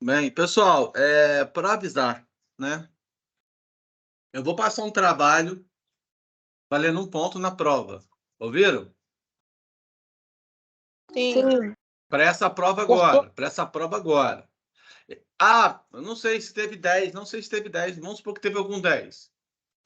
Bem, pessoal, para avisar, né? Eu vou passar um trabalho valendo um ponto na prova. Ouviram? Sim. Para essa prova agora. Para essa prova agora. Ah, eu não sei se teve 10, não sei se teve 10. Vamos supor que teve algum 10.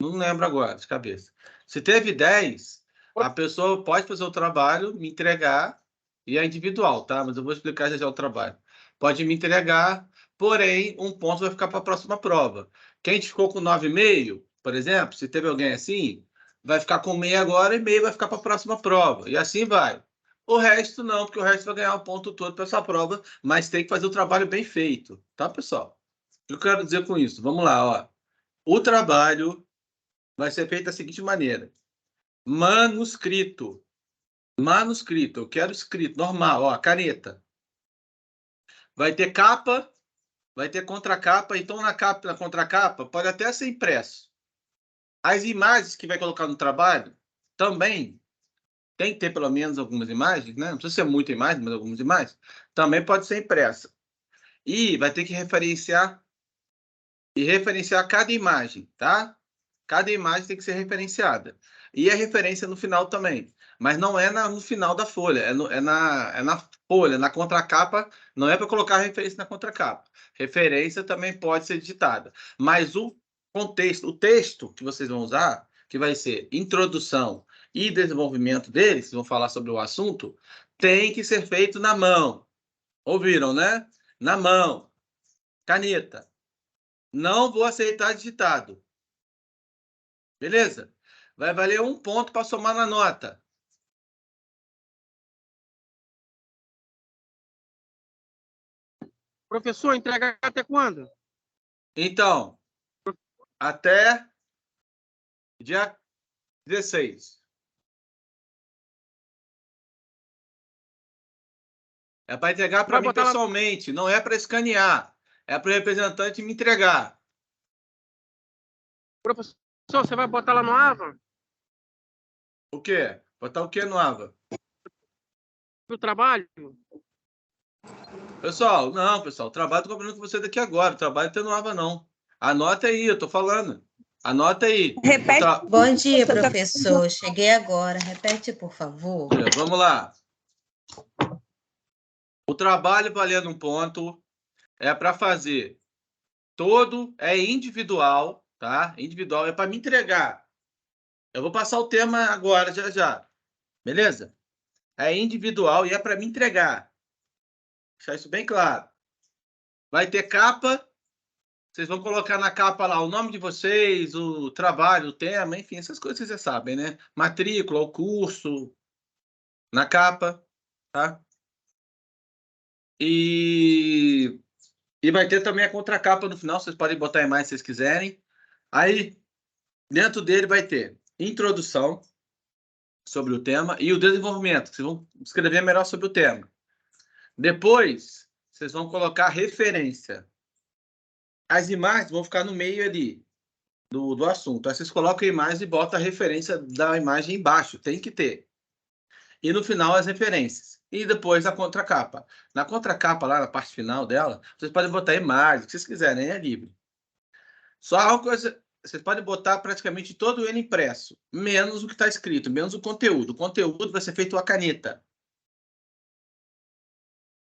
Não lembro agora, de cabeça. Se teve 10, a pessoa pode fazer o trabalho, me entregar, e é individual, tá? Mas eu vou explicar já já o trabalho. Pode me entregar, porém, um ponto vai ficar para a próxima prova. Quem ficou com 9,5, por exemplo, se teve alguém assim, vai ficar com meio agora e meio vai ficar para a próxima prova. E assim vai. O resto não, porque o resto vai ganhar o ponto todo para essa prova, mas tem que fazer o trabalho bem feito, tá, pessoal? O que eu quero dizer com isso? Vamos lá, ó. O trabalho vai ser feito da seguinte maneira: manuscrito. Manuscrito, eu quero escrito, normal, ó, caneta. Vai ter capa, vai ter contracapa, então na capa, na contracapa, pode até ser impresso. As imagens que vai colocar no trabalho também tem que ter pelo menos algumas imagens, né? Não precisa ser muita imagem, mas algumas imagens. Também pode ser impressa. E vai ter que referenciar cada imagem, tá? Cada imagem tem que ser referenciada. E a referência no final também. Mas não é no final da folha, é na folha, na contracapa. Não é para colocar a referência na contracapa. Referência também pode ser digitada. Mas o contexto, o texto que vocês vão usar, que vai ser introdução e desenvolvimento deles, vão falar sobre o assunto, tem que ser feito na mão. Ouviram, né? Na mão. Caneta. Não vou aceitar digitado. Beleza? Vai valer um ponto para somar na nota. Professor, entregar até quando? Então, até dia 16. É para entregar para mim pessoalmente, não é para escanear. É para o representante me entregar. Professor, você vai botar lá no AVA? O quê? Botar o quê no AVA? O trabalho? Pessoal, não, pessoal. O trabalho estou combinando com você daqui agora. O trabalho não tem no AVA, não. Anota aí, eu estou falando. Anota aí. Repete. Bom dia, professor. Cheguei agora. Repete, por favor. Vamos lá. O trabalho valendo um ponto é para fazer todo, é individual, tá? Individual é para me entregar. Eu vou passar o tema agora, já já. Beleza? É individual e é para me entregar. Deixar isso bem claro. Vai ter capa. Vocês vão colocar na capa lá o nome de vocês, o trabalho, o tema, enfim, essas coisas vocês já sabem, né? Matrícula, o curso, na capa, tá? E vai ter também a contracapa no final, vocês podem botar em mais se vocês quiserem. Aí, dentro dele vai ter introdução sobre o tema e o desenvolvimento. Vocês vão escrever melhor sobre o tema. Depois, vocês vão colocar referência. As imagens vão ficar no meio ali do assunto. Aí vocês colocam a imagem e botam a referência da imagem embaixo. Tem que ter. E no final, as referências. E depois a contracapa. Na contracapa, lá na parte final dela, vocês podem botar imagem, o que vocês quiserem, é livre. Só uma coisa, vocês podem botar praticamente todo ele impresso, menos o que está escrito, menos o conteúdo. O conteúdo vai ser feito a caneta.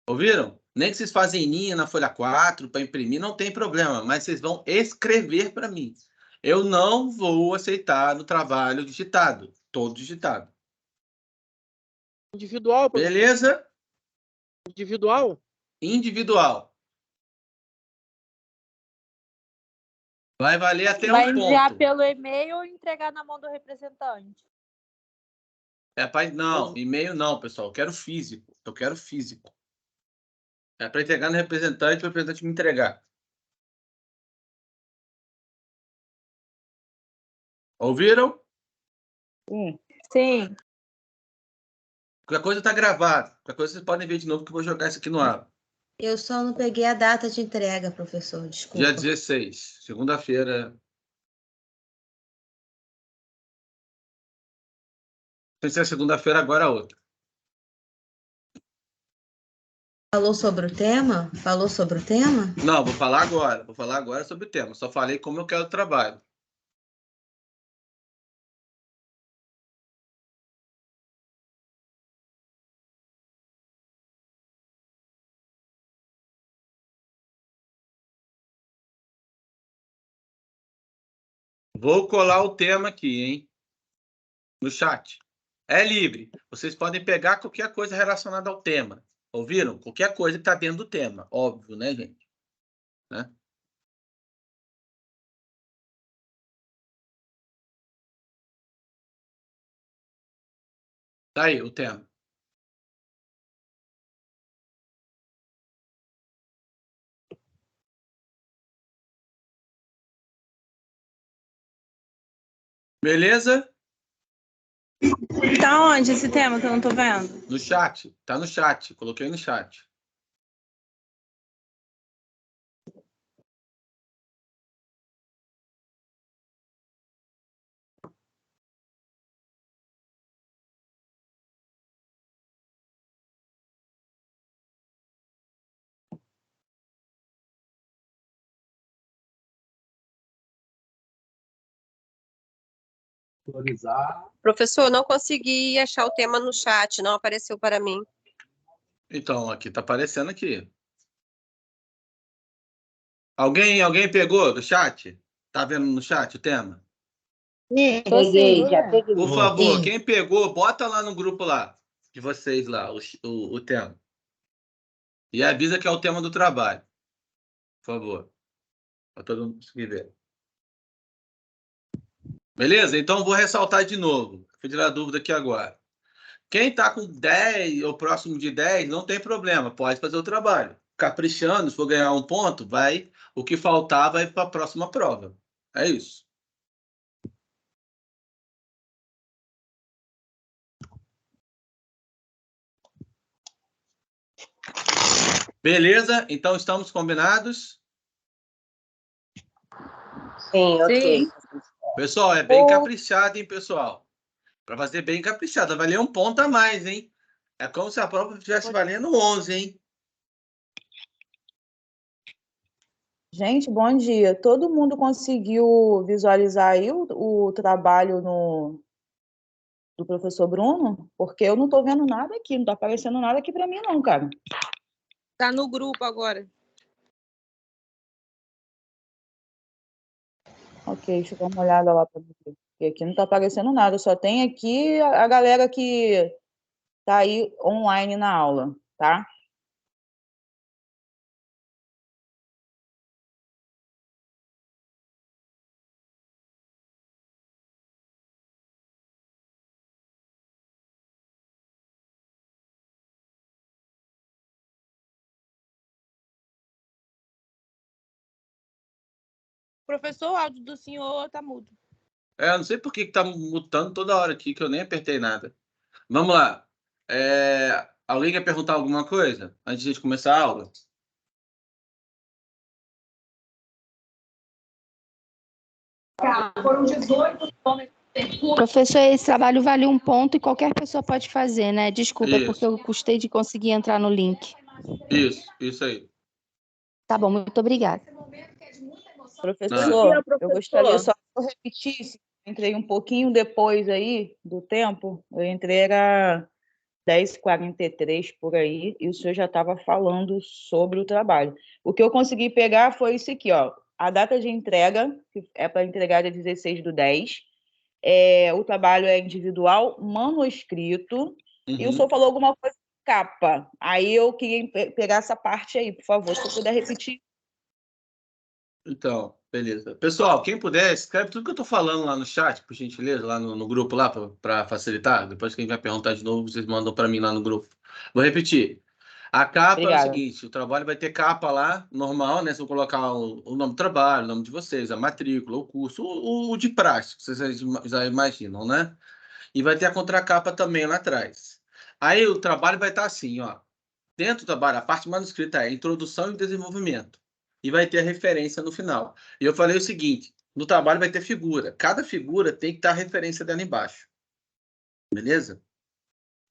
Ouviram? Nem que vocês fazem linha na folha 4 para imprimir, não tem problema, mas vocês vão escrever para mim. Eu não vou aceitar no trabalho digitado, todo digitado. Individual, professor? Beleza? Individual? Individual. Vai valer até Vai um ponto. enviar pelo e-mail ou entregar na mão do representante? Não, e-mail não, pessoal. Eu quero físico. Eu quero físico. É para entregar no representante, o representante me entregar. Ouviram? Sim. Qualquer coisa está gravado. Qualquer coisa vocês podem ver de novo que eu vou jogar isso aqui no ar. Eu só não peguei a data de entrega, professor. Desculpa. Dia 16, segunda-feira. Sem ser segunda-feira, agora a outra. Falou sobre o tema? Falou sobre o tema? Não, vou falar agora. Vou falar agora sobre o tema. Só falei como eu quero o trabalho. Vou colar o tema aqui, hein? No chat. É livre. Vocês podem pegar qualquer coisa relacionada ao tema. Ouviram? Qualquer coisa que está dentro do tema. Óbvio, né, gente? Né? Tá aí o tema. Beleza? Tá onde esse tema que eu não tô vendo? No chat. Tá no chat. Coloquei no chat. Professor, não consegui achar o tema no chat, não apareceu para mim. Então, aqui tá aparecendo aqui. Alguém pegou do chat? Tá vendo no chat o tema? Peguei, já peguei. Por favor, Sim. quem pegou, bota lá no grupo lá, de vocês lá, o tema. E avisa que é o tema do trabalho. Por favor. Para todo mundo conseguir ver. Beleza? Então, vou ressaltar de novo. Fui tirar dúvida aqui agora. Quem está com 10 ou próximo de 10, não tem problema. Pode fazer o trabalho. Caprichando, se for ganhar um ponto, vai. O que faltar vai para a próxima prova. É isso. Beleza? Então, estamos combinados? Sim, ok. Pessoal, é bem caprichado, hein, pessoal? Para fazer bem caprichado. Vai valer um ponto a mais, hein? É como se a prova estivesse valendo 11, hein? Gente, bom dia. Todo mundo conseguiu visualizar aí o trabalho do professor Bruno? Porque eu não estou vendo nada aqui, não está aparecendo nada aqui para mim, não, cara. Tá no grupo agora. Ok, deixa eu dar uma olhada lá para ver. Porque aqui não está aparecendo nada, só tem aqui a galera que está aí online na aula, tá? Professor, o áudio do senhor tá mudo. Eu não sei por que tá mutando toda hora aqui, que eu nem apertei nada. Vamos lá. Alguém quer perguntar alguma coisa antes de a gente começar a aula? Foram 18 Professor, esse trabalho vale um ponto e qualquer pessoa pode fazer, né? Desculpa, é porque Isso. eu custei de conseguir entrar no link. Isso aí. Tá bom, muito obrigada. Professor, eu gostaria só que eu repetisse. Entrei um pouquinho depois aí do tempo. Eu entrei, era 10h43 por aí, e o senhor já estava falando sobre o trabalho. O que eu consegui pegar foi isso aqui, ó. A data de entrega, que é para entregar dia 16/10. O trabalho é individual, manuscrito, e o senhor falou alguma coisa de capa. Aí eu queria pegar essa parte aí, por favor, se eu puder repetir. Então, beleza. Pessoal, quem puder, escreve tudo que eu tô falando lá no chat, por gentileza, lá no grupo lá, para facilitar. Depois quem vai perguntar de novo, vocês mandam para mim lá no grupo. Vou repetir. A capa é o seguinte, o trabalho vai ter capa lá, normal, né? Vocês vão colocar o nome do trabalho, o nome de vocês, a matrícula, o curso, o de praxe, que vocês já imaginam, né? E vai ter a contracapa também lá atrás. Aí o trabalho vai estar assim, ó. Dentro do trabalho, a parte manuscrita é introdução e desenvolvimento. E vai ter a referência no final. E eu falei o seguinte, no trabalho vai ter figura. Cada figura tem que estar a referência dela embaixo. Beleza?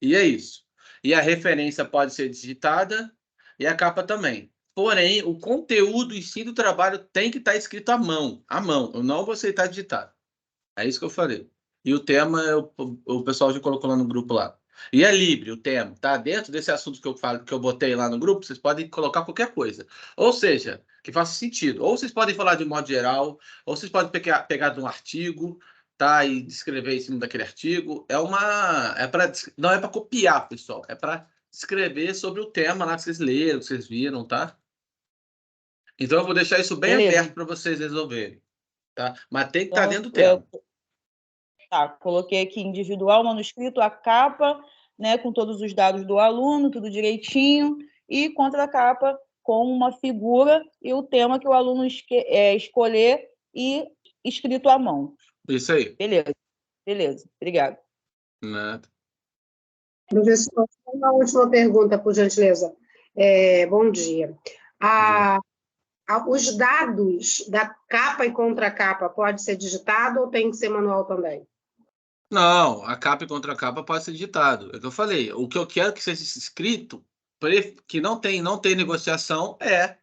E é isso. E a referência pode ser digitada, e a capa também. Porém, o conteúdo em si do trabalho tem que estar escrito à mão. Eu não vou aceitar digitado. É isso que eu falei. E o tema, o pessoal já colocou lá no grupo lá. E é livre o tema, tá? Dentro desse assunto que eu botei lá no grupo, vocês podem colocar qualquer coisa. Ou seja, que faça sentido. Ou vocês podem falar de modo geral, ou vocês podem pegar de um artigo, tá? E descrever em cima daquele artigo. Não é para copiar, pessoal. É para escrever sobre o tema lá que vocês leram, que vocês viram, tá? Então eu vou deixar isso bem aberto para vocês resolverem, tá? Mas tem que estar dentro do tema. Tá, coloquei aqui individual, manuscrito, a capa, né, com todos os dados do aluno, tudo direitinho, e contracapa com uma figura e o tema que o aluno escolher e escrito à mão. Isso aí. Beleza. Obrigado. Nada. Professor, uma última pergunta, por gentileza. Bom dia. Os dados da capa e contracapa pode ser digitado ou tem que ser manual também? Não, a capa e contracapa pode ser digitado. É o que eu falei. O que eu quero que seja escrito, que não tem negociação, é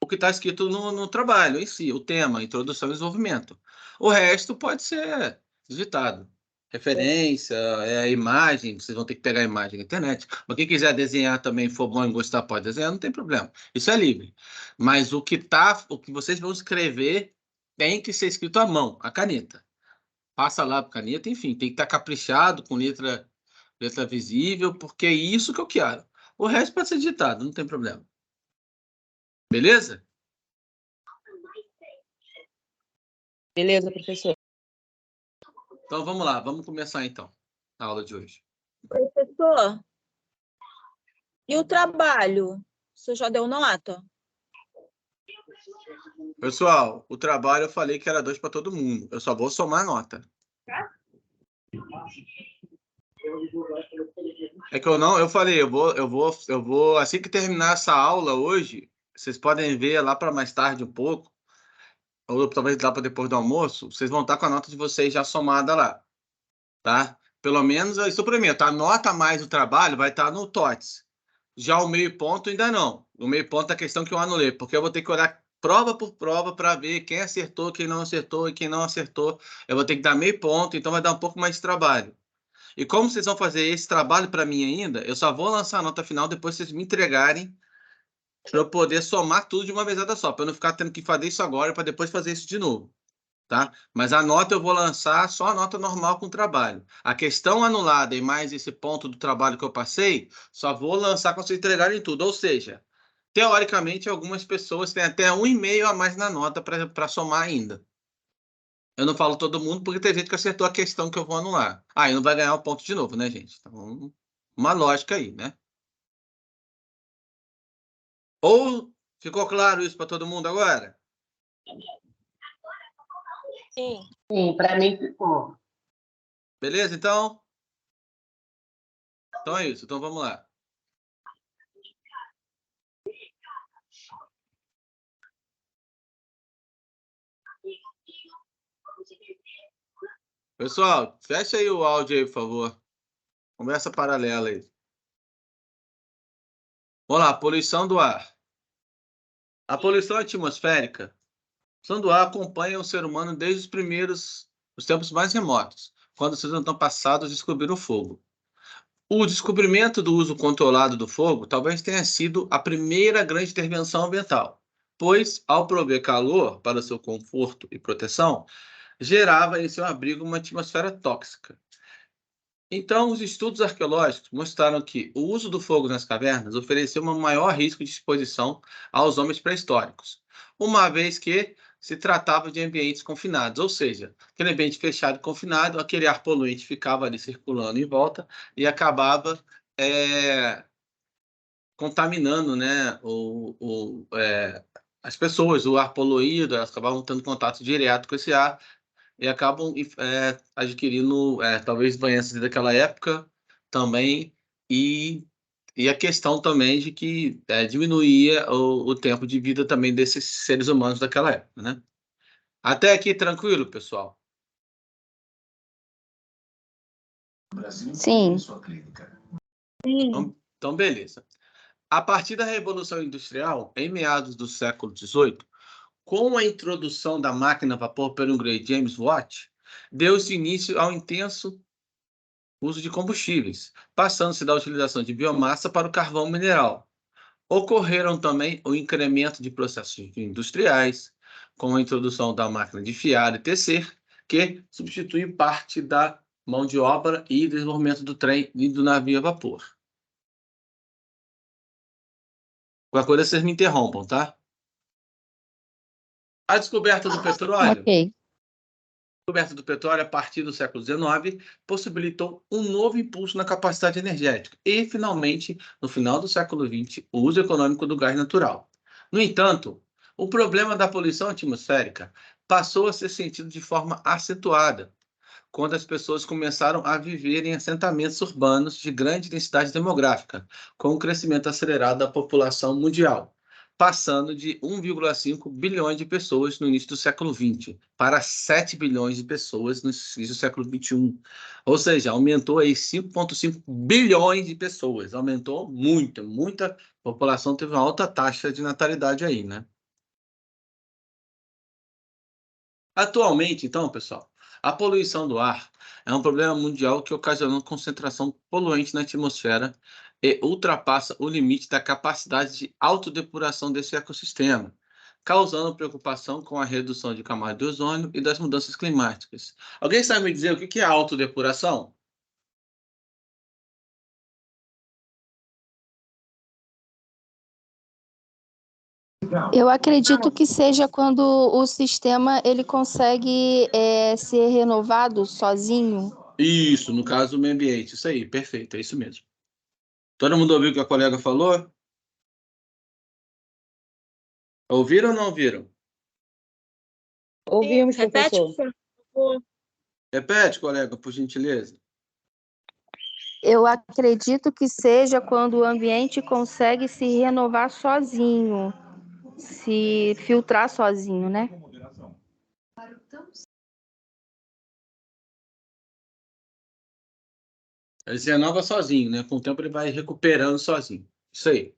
o que está escrito no trabalho em si, o tema, introdução e desenvolvimento. O resto pode ser digitado. Referência, imagem, vocês vão ter que pegar a imagem na internet. Mas quem quiser desenhar também, for bom e gostar, pode desenhar, não tem problema. Isso é livre. Mas o que vocês vão escrever tem que ser escrito à mão, a caneta. Passa lá para caneta, enfim, tem que estar caprichado, com letra visível, porque é isso que eu quero. O resto pode ser digitado, não tem problema. Beleza? Beleza, professor. Então, vamos lá. Vamos começar, então, a aula de hoje. Professor, e o trabalho? O senhor já deu nota? Pessoal, o trabalho eu falei que era 2 para todo mundo. Eu só vou somar a nota. É que eu falei, eu vou, assim que terminar essa aula hoje, vocês podem ver lá para mais tarde um pouco, ou talvez lá para depois do almoço, vocês vão estar com a nota de vocês já somada lá, tá? Pelo menos isso para mim, tá? A nota mais o trabalho vai estar no TOTS. Já o meio ponto ainda não. O meio ponto é a questão que eu anulei, porque eu vou ter que olhar prova por prova para ver quem acertou, quem não acertou e quem não acertou. Eu vou ter que dar meio ponto, então vai dar um pouco mais de trabalho. E como vocês vão fazer esse trabalho para mim ainda, eu só vou lançar a nota final depois que vocês me entregarem para eu poder somar tudo de uma vezada só, para eu não ficar tendo que fazer isso agora para depois fazer isso de novo, tá? Mas a nota eu vou lançar só a nota normal com o trabalho. A questão anulada e mais esse ponto do trabalho que eu passei, só vou lançar quando vocês entregarem tudo. Ou seja, teoricamente, algumas pessoas têm até 1,5 a mais na nota para somar ainda. Eu não falo todo mundo, porque tem gente que acertou a questão que eu vou anular. Aí não vai ganhar o ponto de novo, né, gente? Então, uma lógica aí, né? Ou ficou claro isso para todo mundo agora? Sim. Sim, para mim ficou. Beleza, então? Então é isso. Então vamos lá. Pessoal, fecha aí o áudio aí, por favor. Conversa paralela aí. Vamos lá, poluição do ar. A poluição atmosférica. A poluição do ar acompanha o ser humano desde os tempos mais remotos, quando os antepassados descobriram o fogo. O descobrimento do uso controlado do fogo talvez tenha sido a primeira grande intervenção ambiental, pois, ao prover calor para seu conforto e proteção, gerava em seu abrigo uma atmosfera tóxica. Então, os estudos arqueológicos mostraram que o uso do fogo nas cavernas ofereceu um maior risco de exposição aos homens pré-históricos, uma vez que se tratava de ambientes confinados, ou seja, aquele ambiente fechado e confinado, aquele ar poluente ficava ali circulando em volta e acabava contaminando, né, as pessoas, o ar poluído, elas acabavam tendo contato direto com esse ar e acabam adquirindo talvez doenças daquela época também e a questão também de que diminuía o tempo de vida também desses seres humanos daquela época, né? Até aqui tranquilo, pessoal? Sim. Então beleza. A partir da Revolução Industrial, em meados do século XVIII, com a introdução da máquina a vapor pelo inglês James Watt, deu-se início ao intenso uso de combustíveis, passando-se da utilização de biomassa para o carvão mineral. Ocorreram também o incremento de processos industriais, com a introdução da máquina de fiar e tecer, que substitui parte da mão de obra e desenvolvimento do trem e do navio a vapor. Qualquer coisa, vocês me interrompam, tá? A descoberta do petróleo. Ok. A descoberta do petróleo a partir do século XIX possibilitou um novo impulso na capacidade energética e, finalmente, no final do século XX, o uso econômico do gás natural. No entanto, o problema da poluição atmosférica passou a ser sentido de forma acentuada quando as pessoas começaram a viver em assentamentos urbanos de grande densidade demográfica, com o crescimento acelerado da população mundial, passando de 1,5 bilhões de pessoas no início do século XX para 7 bilhões de pessoas no início do século XXI. Ou seja, aumentou aí 5,5 bilhões de pessoas. Aumentou muito, muita população teve uma alta taxa de natalidade aí, né? Atualmente, então, pessoal, a poluição do ar é um problema mundial que ocasiona concentração poluente na atmosfera e ultrapassa o limite da capacidade de autodepuração desse ecossistema, causando preocupação com a redução de camada de ozônio e das mudanças climáticas. Alguém sabe me dizer o que é autodepuração? Eu acredito que seja quando o sistema ele consegue ser renovado sozinho. Isso, no caso do meio ambiente. Isso aí, perfeito, é isso mesmo. Todo mundo ouviu o que a colega falou? Ouviram ou não ouviram? Ouvimos, Repete, professor. por favor. Repete, colega, por gentileza. Eu acredito que seja quando o ambiente consegue se renovar sozinho, se filtrar sozinho, né? Ele se renova sozinho, né? Com o tempo ele vai recuperando sozinho. Isso aí.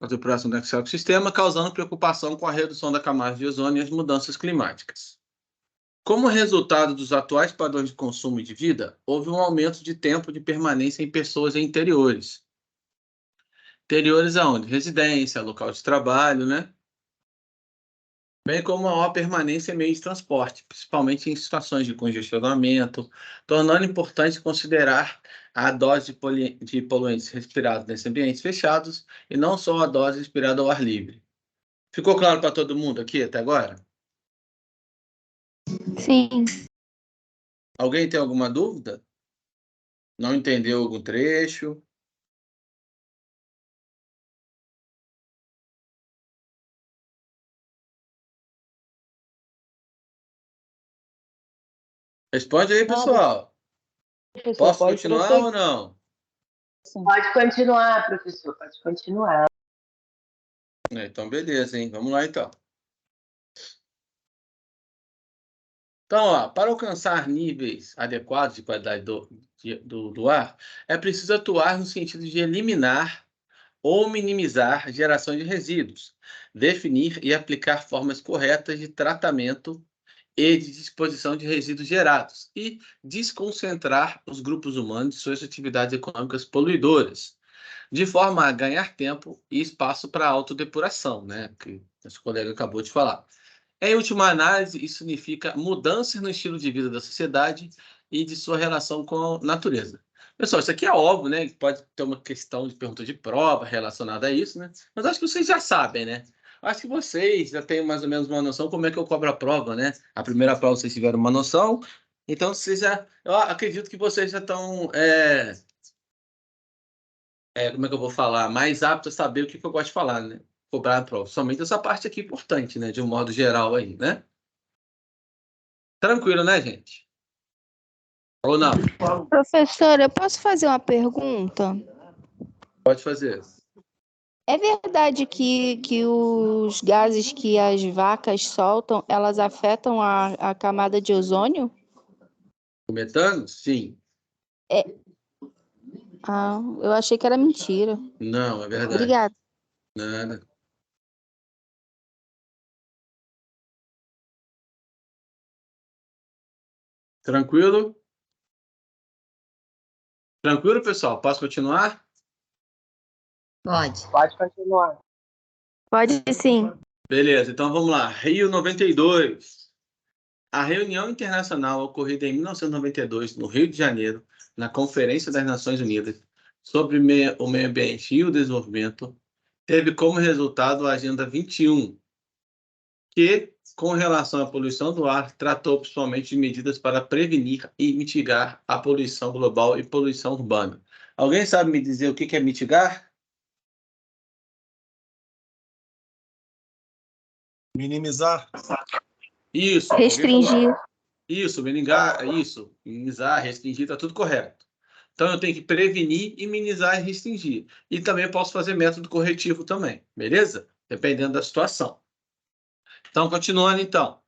A depuração do ecossistema, causando preocupação com a redução da camada de ozônio e as mudanças climáticas. Como resultado dos atuais padrões de consumo e de vida, houve um aumento de tempo de permanência em pessoas em interiores. Interiores aonde? Residência, local de trabalho, né? Bem como a maior permanência em meio de transporte, principalmente em situações de congestionamento, tornando importante considerar a dose de poluentes respirados nesses ambientes fechados e não só a dose respirada ao ar livre. Ficou claro para todo mundo aqui até agora? Sim. Alguém tem alguma dúvida? Não entendeu algum trecho? Responde aí, pessoal. Posso Pode continuar prosseguir. ou não? Pode continuar, professor, pode continuar. Então, beleza, hein? Vamos lá, então. Então, ó, para alcançar níveis adequados de qualidade do ar, é preciso atuar no sentido de eliminar ou minimizar a geração de resíduos, definir e aplicar formas corretas de tratamento e de disposição de resíduos gerados e desconcentrar os grupos humanos de suas atividades econômicas poluidoras, de forma a ganhar tempo e espaço para autodepuração, né, que nosso colega acabou de falar. Em última análise, isso significa mudanças no estilo de vida da sociedade e de sua relação com a natureza. Pessoal, isso aqui é óbvio, né? Pode ter uma questão de pergunta de prova relacionada a isso, né? Mas acho que vocês já sabem, né? Acho que vocês já têm mais ou menos uma noção como é que eu cobro a prova, né? A primeira prova vocês tiveram uma noção, então vocês já... Eu acredito que vocês já estão... como é que eu vou falar? Mais aptos a saber o que eu gosto de falar, né? Cobrar a prova. Somente essa parte aqui importante, né? De um modo geral aí, né? Tranquilo, né, gente? Ou não? Professora, eu posso fazer uma pergunta? Pode fazer. É verdade que os gases que as vacas soltam, elas afetam a camada de ozônio? O metano? Sim. Ah, eu achei que era mentira. Não, é verdade. Obrigada. Nada. Tranquilo? Tranquilo, pessoal? Posso continuar? Pode. Pode continuar. Pode sim. Beleza, então vamos lá. Rio 92. A reunião internacional ocorrida em 1992, no Rio de Janeiro, na Conferência das Nações Unidas sobre o meio ambiente e o desenvolvimento, teve como resultado a Agenda 21, que, com relação à poluição do ar, tratou principalmente de medidas para prevenir e mitigar a poluição global e poluição urbana. Alguém sabe me dizer o que é mitigar? Minimizar. Isso. Restringir. Isso, minimizar, restringir, está tudo correto. Então, eu tenho que prevenir, minimizar e restringir. E também posso fazer método corretivo também, beleza? Dependendo da situação. Então, continuando então.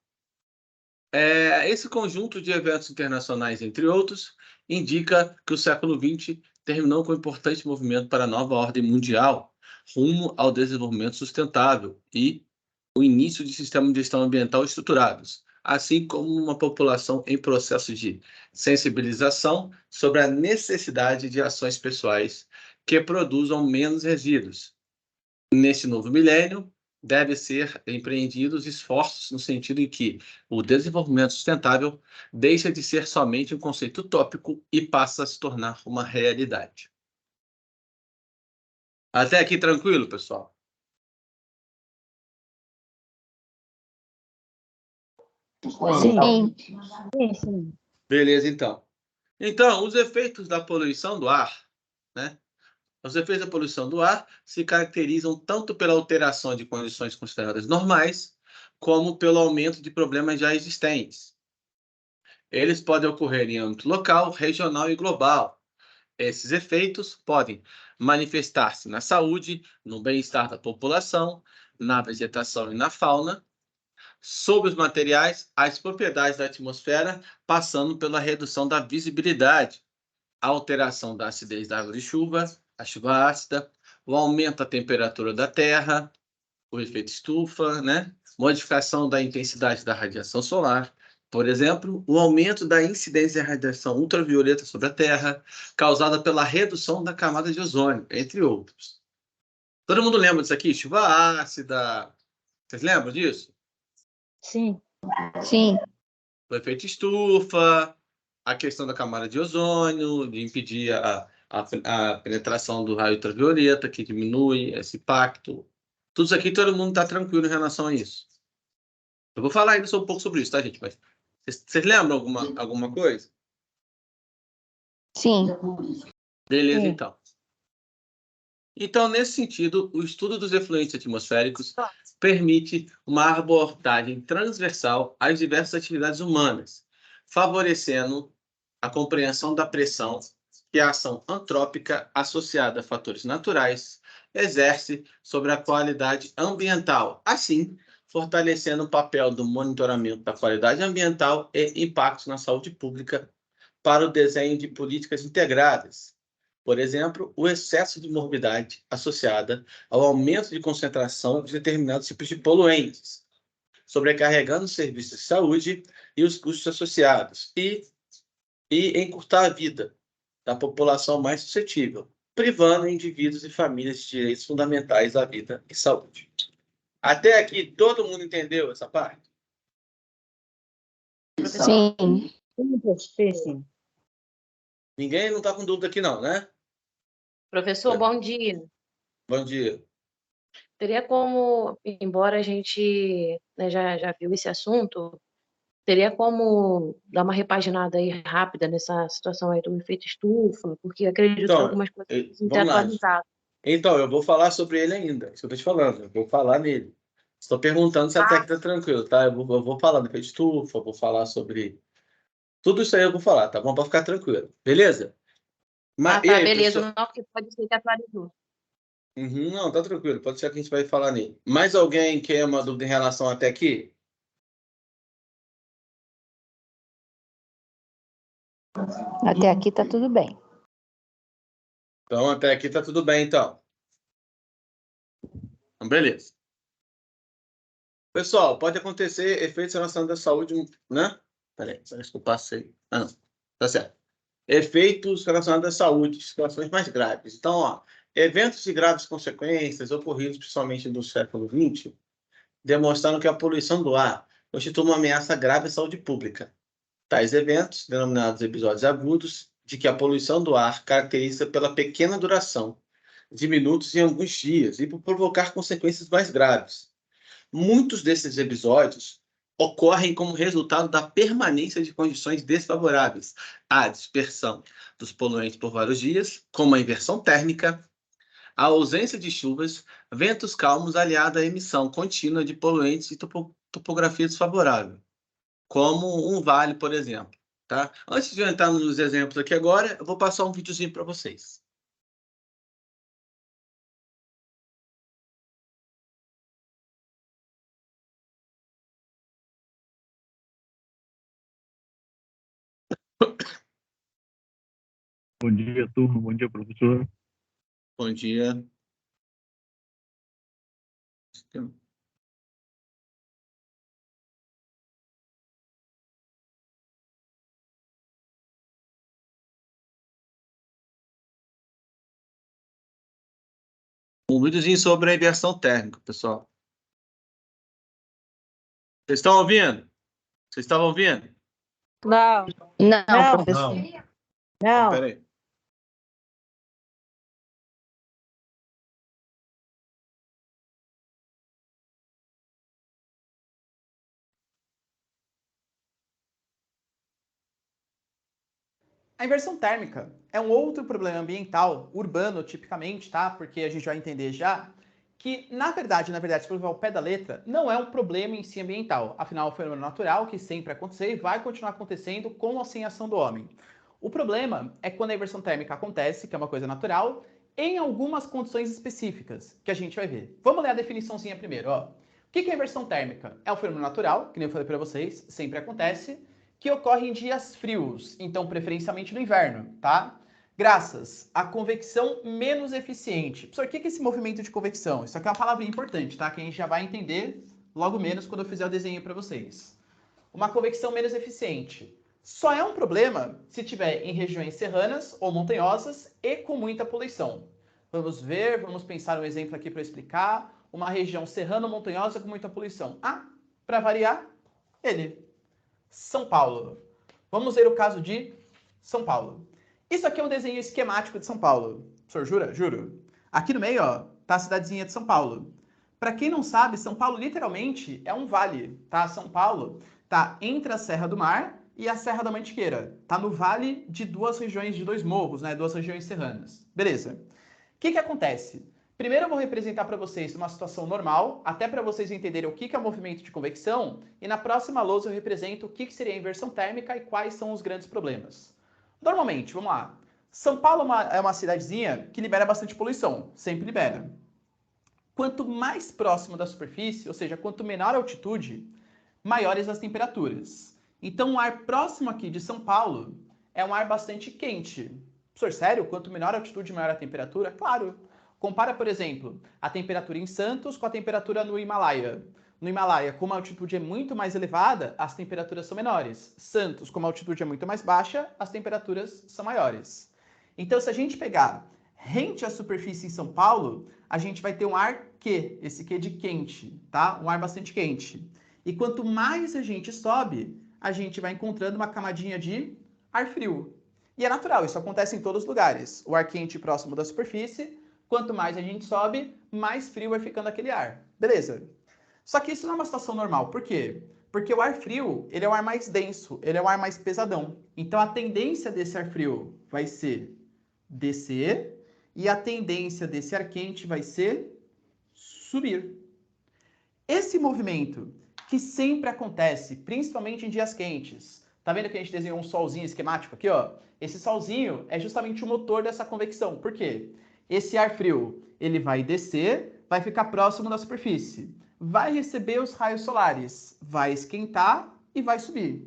Esse conjunto de eventos internacionais, entre outros, indica que o século XX terminou com um importante movimento para a nova ordem mundial, rumo ao desenvolvimento sustentável e o início de sistemas de gestão ambiental estruturados, assim como uma população em processo de sensibilização sobre a necessidade de ações pessoais que produzam menos resíduos. Neste novo milênio, devem ser empreendidos esforços no sentido em que o desenvolvimento sustentável deixa de ser somente um conceito utópico e passa a se tornar uma realidade. Até aqui tranquilo, pessoal? Sim. Sim. Beleza, então. Então, os efeitos da poluição do ar, né? Os efeitos da poluição do ar se caracterizam tanto pela alteração de condições consideradas normais, como pelo aumento de problemas já existentes. Eles podem ocorrer em âmbito local, regional e global. Esses efeitos podem manifestar-se na saúde, no bem-estar da população, na vegetação e na fauna, sobre os materiais, as propriedades da atmosfera, passando pela redução da visibilidade, a alteração da acidez da água de chuva, a chuva ácida, o aumento da temperatura da Terra, o efeito estufa, né? Modificação da intensidade da radiação solar, por exemplo, o aumento da incidência da radiação ultravioleta sobre a Terra, causada pela redução da camada de ozônio, entre outros. Todo mundo lembra disso aqui? Chuva ácida. Vocês lembram disso? Sim. Sim. O efeito estufa, a questão da camada de ozônio, de impedir a penetração do raio ultravioleta, que diminui esse impacto. Tudo isso aqui, todo mundo está tranquilo em relação a isso. Eu vou falar ainda um pouco sobre isso, tá, gente? Mas vocês lembram alguma coisa? Sim. Beleza, Sim. então. Então, nesse sentido, o estudo dos efluentes atmosféricos permite uma abordagem transversal às diversas atividades humanas, favorecendo a compreensão da pressão que a ação antrópica associada a fatores naturais exerce sobre a qualidade ambiental, assim, fortalecendo o papel do monitoramento da qualidade ambiental e impactos na saúde pública para o desenho de políticas integradas. Por exemplo, o excesso de morbidade associada ao aumento de concentração de determinados tipos de poluentes, sobrecarregando os serviços de saúde e os custos associados, e encurtar a vida da população mais suscetível, privando indivíduos e famílias de direitos fundamentais à vida e saúde. Até aqui, todo mundo entendeu essa parte? Sim. Sim. Ninguém não está com dúvida aqui não, né? Professor, bom dia. Bom dia. Teria como, embora a gente, né, já viu esse assunto, teria como dar uma repaginada aí rápida nessa situação aí do efeito estufa, porque acredito que algumas coisas precisam ter vamos lá. atualizado. Então, eu vou falar sobre ele ainda. Isso que eu estou te falando. Eu vou falar nele. Estou perguntando se até que está tranquilo, tá? Eu vou falar do efeito estufa, vou falar sobre... Tudo isso aí eu vou falar, tá bom? Para ficar tranquilo. Beleza? Mas, Tá, aí, beleza. pessoal? Não, porque pode ser que atualizou. Não, tá tranquilo. Pode ser que a gente vai falar nele. Mais alguém quer uma dúvida em relação até aqui? Até aqui tá tudo bem. Então, até aqui tá tudo bem, então. Então, beleza. Pessoal, pode acontecer efeitos relacionados à saúde, né? Peraí, parece que eu passei. Ah, não. Tá certo. Efeitos relacionados à saúde, situações mais graves. Então, ó, eventos de graves consequências ocorridos principalmente no século XX demonstraram que a poluição do ar constitui uma ameaça grave à saúde pública. Tais eventos, denominados episódios agudos, de que a poluição do ar caracteriza pela pequena duração, de minutos em alguns dias, e por provocar consequências mais graves. Muitos desses episódios ocorrem como resultado da permanência de condições desfavoráveis à dispersão dos poluentes por vários dias, como a inversão térmica, a ausência de chuvas, ventos calmos aliada à emissão contínua de poluentes e topografia desfavorável, como um vale, por exemplo. Tá? Antes de eu entrar nos exemplos aqui agora, eu vou passar um videozinho para vocês. Bom dia, turma. Bom dia, professor. Bom dia. Um videozinho sobre a inversão térmica, pessoal. Vocês estão ouvindo? Vocês estavam ouvindo? Não. Não, professor. Não. Peraí. A inversão térmica é um outro problema ambiental, urbano tipicamente, tá? Porque a gente vai entender já que, na verdade, se for levar o pé da letra, não é um problema em si ambiental. Afinal, é um fenômeno natural que sempre aconteceu e vai continuar acontecendo com ou sem ação do homem. O problema é quando a inversão térmica acontece, que é uma coisa natural, em algumas condições específicas, que a gente vai ver. Vamos ler a definiçãozinha primeiro, ó. O que é inversão térmica? É um fenômeno natural, que nem eu falei para vocês, sempre acontece, que ocorre em dias frios, então preferencialmente no inverno, tá? Graças à convecção menos eficiente. Professor, o que é esse movimento de convecção? Isso aqui é uma palavrinha importante, tá? Que a gente já vai entender logo menos quando eu fizer o desenho para vocês. Uma convecção menos eficiente. Só é um problema se tiver em regiões serranas ou montanhosas e com muita poluição. Vamos ver, vamos pensar um exemplo aqui para explicar. Uma região serrana ou montanhosa com muita poluição. Ah, para variar, ele. São Paulo. Vamos ver o caso de São Paulo. Isso aqui é um desenho esquemático de São Paulo. Professor, jura? Juro. Aqui no meio, ó, tá a cidadezinha de São Paulo. Para quem não sabe, São Paulo literalmente é um vale, tá? São Paulo tá entre a Serra do Mar e a Serra da Mantiqueira. Tá no vale de duas regiões, de dois morros, né? Duas regiões serranas. Beleza. O que acontece? Primeiro eu vou representar para vocês uma situação normal, até para vocês entenderem o que é o movimento de convecção, e na próxima lousa eu represento o que seria a inversão térmica e quais são os grandes problemas. Normalmente, vamos lá, São Paulo é uma cidadezinha que libera bastante poluição, sempre libera. Quanto mais próximo da superfície, ou seja, quanto menor a altitude, maiores as temperaturas. Então o ar próximo aqui de São Paulo é um ar bastante quente. Professor, sério? Quanto menor a altitude, maior a temperatura? Claro. Compara, por exemplo, a temperatura em Santos com a temperatura no Himalaia. No Himalaia, como a altitude é muito mais elevada, as temperaturas são menores. Santos, como a altitude é muito mais baixa, as temperaturas são maiores. Então, se a gente pegar rente à superfície em São Paulo, a gente vai ter um ar Q, esse Q de quente, tá? Um ar bastante quente. E quanto mais a gente sobe, a gente vai encontrando uma camadinha de ar frio. E é natural, isso acontece em todos os lugares. O ar quente próximo da superfície, quanto mais a gente sobe, mais frio vai ficando aquele ar. Beleza. Só que isso não é uma situação normal. Por quê? Porque o ar frio, ele é o ar mais denso, ele é o ar mais pesadão. Então a tendência desse ar frio vai ser descer e a tendência desse ar quente vai ser subir. Esse movimento que sempre acontece, principalmente em dias quentes. Tá vendo que a gente desenhou um solzinho esquemático aqui, ó? Esse solzinho é justamente o motor dessa convecção. Por quê? Esse ar frio, ele vai descer, vai ficar próximo da superfície. Vai receber os raios solares, vai esquentar e vai subir.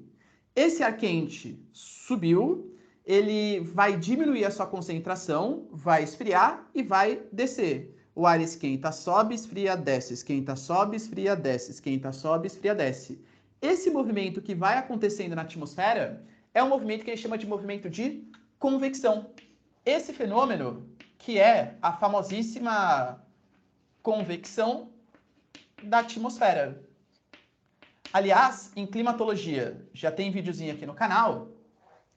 Esse ar quente subiu, ele vai diminuir a sua concentração, vai esfriar e vai descer. O ar esquenta, sobe, esfria, desce. Esquenta, sobe, esfria, desce. Esquenta, sobe, esfria, desce. Esse movimento que vai acontecendo na atmosfera é um movimento que a gente chama de movimento de convecção. Esse fenômeno, que é a famosíssima convecção da atmosfera. Aliás, em climatologia, já tem videozinho aqui no canal,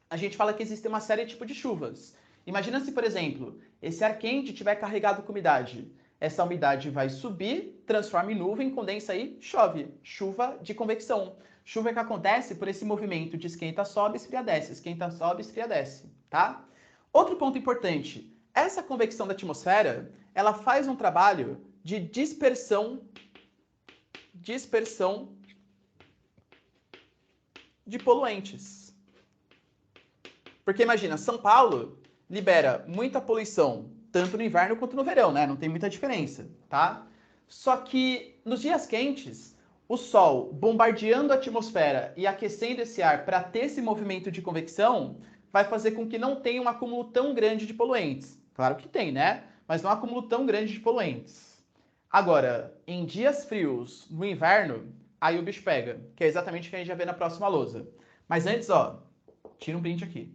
a gente fala que existe uma série de tipos de chuvas. Imagina se, por exemplo, esse ar quente estiver carregado com umidade. Essa umidade vai subir, transforma em nuvem, condensa e chove. Chuva de convecção. Chuva que acontece por esse movimento de esquenta, sobe, esfria, desce. Esquenta, sobe, esfria, desce. Tá? Outro ponto importante. Essa convecção da atmosfera, ela faz um trabalho de dispersão de poluentes. Porque imagina, São Paulo libera muita poluição, tanto no inverno quanto no verão, né? Não tem muita diferença, tá? Só que nos dias quentes, o Sol bombardeando a atmosfera e aquecendo esse ar para ter esse movimento de convecção, vai fazer com que não tenha um acúmulo tão grande de poluentes. Claro que tem, né? Mas não um acúmulo tão grande de poluentes. Agora, em dias frios, no inverno, aí o bicho pega, que é exatamente o que a gente já vê na próxima lousa. Mas antes, ó, tira um print aqui.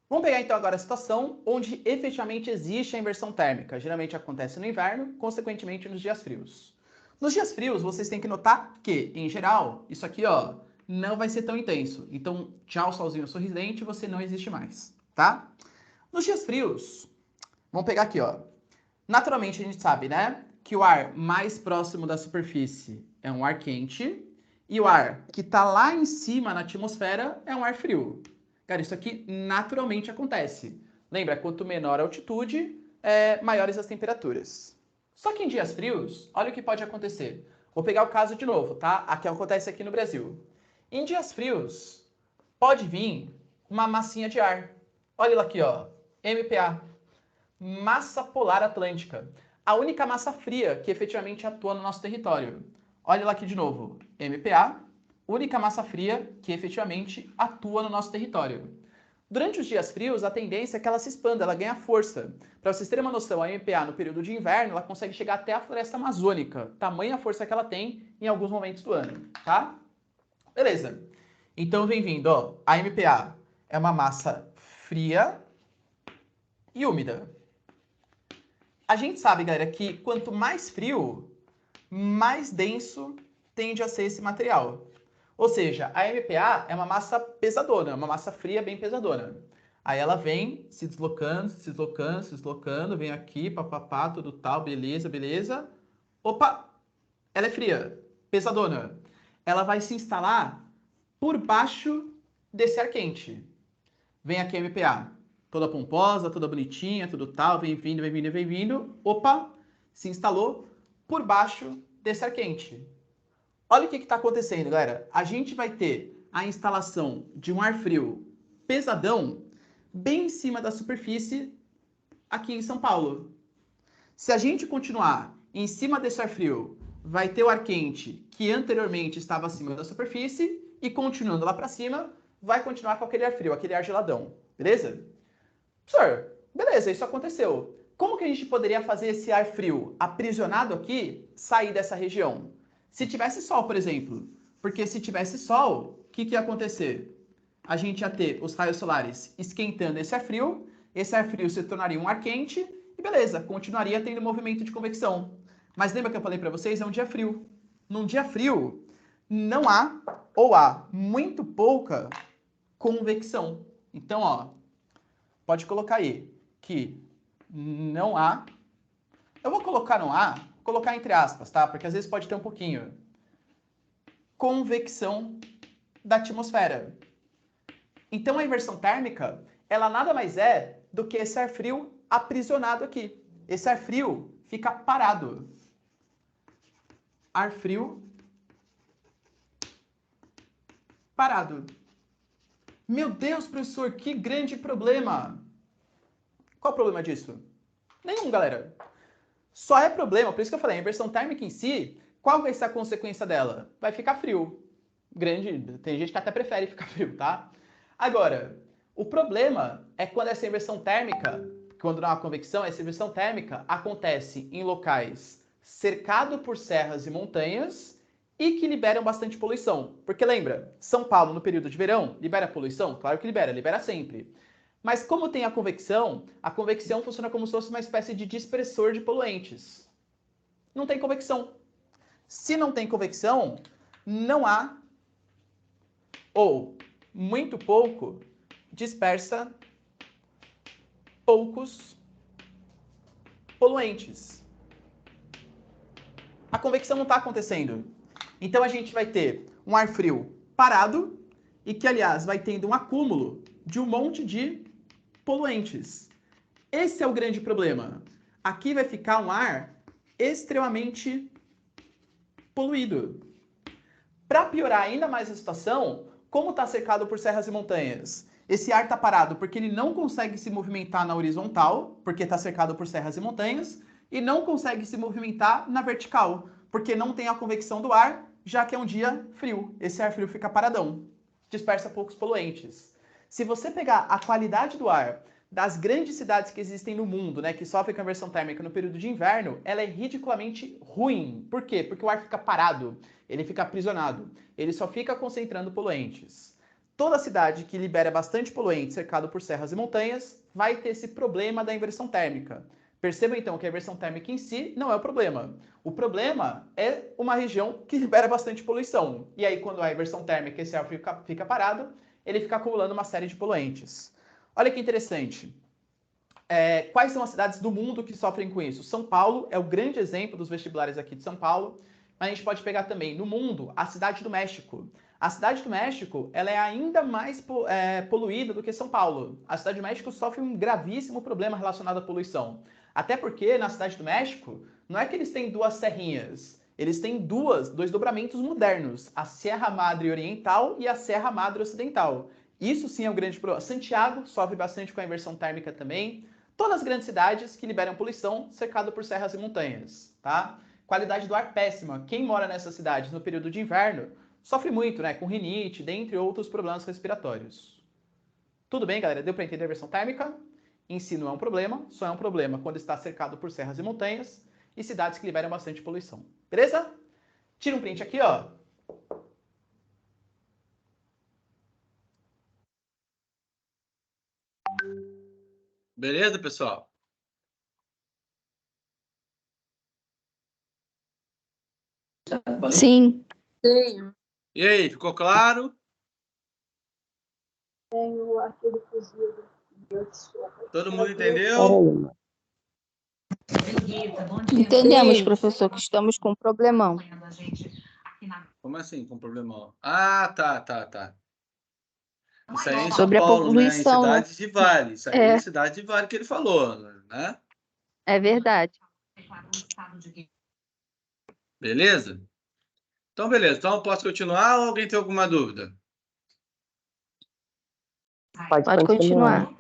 Vamos pegar então agora a situação onde efetivamente existe a inversão térmica. Geralmente acontece no inverno, consequentemente nos dias frios. Nos dias frios, vocês têm que notar que, em geral, isso aqui, ó, não vai ser tão intenso. Então, tchau, solzinho sorridente, você não existe mais, tá? Nos dias frios, vamos pegar aqui, ó. Naturalmente, a gente sabe, né, que o ar mais próximo da superfície é um ar quente e o ar que está lá em cima na atmosfera é um ar frio. Cara, isso aqui naturalmente acontece. Lembra, quanto menor a altitude, maiores as temperaturas. Só que em dias frios, olha o que pode acontecer. Vou pegar o caso de novo, tá? Aqui acontece aqui no Brasil. Em dias frios, pode vir uma massinha de ar. Olha lá aqui, ó. MPA. Massa polar atlântica. A única massa fria que efetivamente atua no nosso território. Olha lá aqui de novo. MPA. Única massa fria que efetivamente atua no nosso território. Durante os dias frios, a tendência é que ela se expanda, ela ganha força. Para vocês terem uma noção, a MPA no período de inverno, ela consegue chegar até a floresta amazônica. Tamanha força que ela tem em alguns momentos do ano, tá? Beleza. Então, bem-vindo, ó. A MPA é uma massa fria e úmida. A gente sabe, galera, que quanto mais frio, mais denso tende a ser esse material. Ou seja, a MPA é uma massa pesadona, uma massa fria bem pesadona. Aí ela vem se deslocando, se deslocando, se deslocando, vem aqui, papapá, tudo tal, beleza, beleza. Opa, ela é fria, pesadona. Ela vai se instalar por baixo desse ar quente. Vem aqui a MPA, toda pomposa, toda bonitinha, tudo tal, vem vindo, vem vindo, vem vindo. Opa, se instalou por baixo desse ar quente. Olha o que está acontecendo, galera. A gente vai ter a instalação de um ar frio pesadão bem em cima da superfície aqui em São Paulo. Se a gente continuar em cima desse ar frio, vai ter o ar quente que anteriormente estava acima da superfície e continuando lá para cima, vai continuar com aquele ar frio, aquele ar geladão. Beleza? Professor, beleza, isso aconteceu. Como que a gente poderia fazer esse ar frio aprisionado aqui sair dessa região? Se tivesse sol, por exemplo. Porque se tivesse sol, o que ia acontecer? A gente ia ter os raios solares esquentando esse ar frio se tornaria um ar quente e beleza, continuaria tendo movimento de convecção. Mas lembra que eu falei para vocês? É um dia frio. Num dia frio, não há ou há muito pouca convecção. Então, ó, pode colocar aí que não há. Eu vou colocar não há, colocar entre aspas, tá? Porque às vezes pode ter um pouquinho. Convecção da atmosfera. Então a inversão térmica, ela nada mais é do que esse ar frio aprisionado aqui. Esse ar frio fica parado. Ar frio parado. Meu Deus, professor, que grande problema! Qual o problema disso? Nenhum, galera. Só é problema, por isso que eu falei, a inversão térmica em si, qual vai ser a consequência dela? Vai ficar frio. Tem gente que até prefere ficar frio, tá? Agora, o problema é quando essa inversão térmica, quando não há convecção, essa inversão térmica acontece em locais cercados por serras e montanhas e que liberam bastante poluição. Porque lembra, São Paulo no período de verão libera poluição? Claro que libera sempre. Mas como tem a convecção funciona como se fosse uma espécie de dispersor de poluentes. Não tem convecção. Se não tem convecção, não há, ou muito pouco, dispersa poucos poluentes. A convecção não está acontecendo. Então a gente vai ter um ar frio parado e que, aliás, vai tendo um acúmulo de um monte de poluentes. Esse é o grande problema. Aqui vai ficar um ar extremamente poluído. Para piorar ainda mais a situação, como está cercado por serras e montanhas? Esse ar está parado porque ele não consegue se movimentar na horizontal, porque está cercado por serras e montanhas, e não consegue se movimentar na vertical, porque não tem a convecção do ar, já que é um dia frio. Esse ar frio fica paradão, dispersa poucos poluentes. Se você pegar a qualidade do ar das grandes cidades que existem no mundo, né, que sofrem conversão térmica no período de inverno, ela é ridiculamente ruim. Por quê? Porque o ar fica parado, ele fica aprisionado, ele só fica concentrando poluentes. Toda cidade que libera bastante poluente cercado por serras e montanhas vai ter esse problema da inversão térmica. Perceba então que a inversão térmica em si não é o problema. O problema é uma região que libera bastante poluição. E aí, quando a inversão térmica, esse ar fica parado, ele fica acumulando uma série de poluentes. Olha que interessante. Quais são as cidades do mundo que sofrem com isso? São Paulo é o grande exemplo dos vestibulares aqui de São Paulo, mas a gente pode pegar também no mundo a cidade do México. A cidade do México ela é ainda mais poluída do que São Paulo. A cidade do México sofre um gravíssimo problema relacionado à poluição. Até porque na cidade do México não é que eles têm duas serrinhas, eles têm dois dobramentos modernos, a Serra Madre Oriental e a Serra Madre Ocidental. Isso sim é um grande problema. Santiago sofre bastante com a inversão térmica também. Todas as grandes cidades que liberam poluição cercado por serras e montanhas, tá? Qualidade do ar péssima. Quem mora nessas cidades no período de inverno sofre muito, né? Com rinite, dentre outros problemas respiratórios. Tudo bem, galera? Deu para entender a inversão térmica? Em si não é um problema, só é um problema quando está cercado por serras e montanhas e cidades que liberam bastante poluição. Beleza? Tira um print aqui, ó. Beleza, pessoal? Sim. E aí, ficou claro? Tenho aquele cozido. Todo mundo entendeu? Entendemos, professor, que estamos com um problemão. Como assim, com problemão? Ah, tá. Isso aí é em São Sobre a Paulo, poluição, né? Em né? cidade de vale. Isso aí é cidade de vale que ele falou, né? É verdade. Beleza? Então, beleza. Então, eu posso continuar ou alguém tem alguma dúvida? Pode continuar.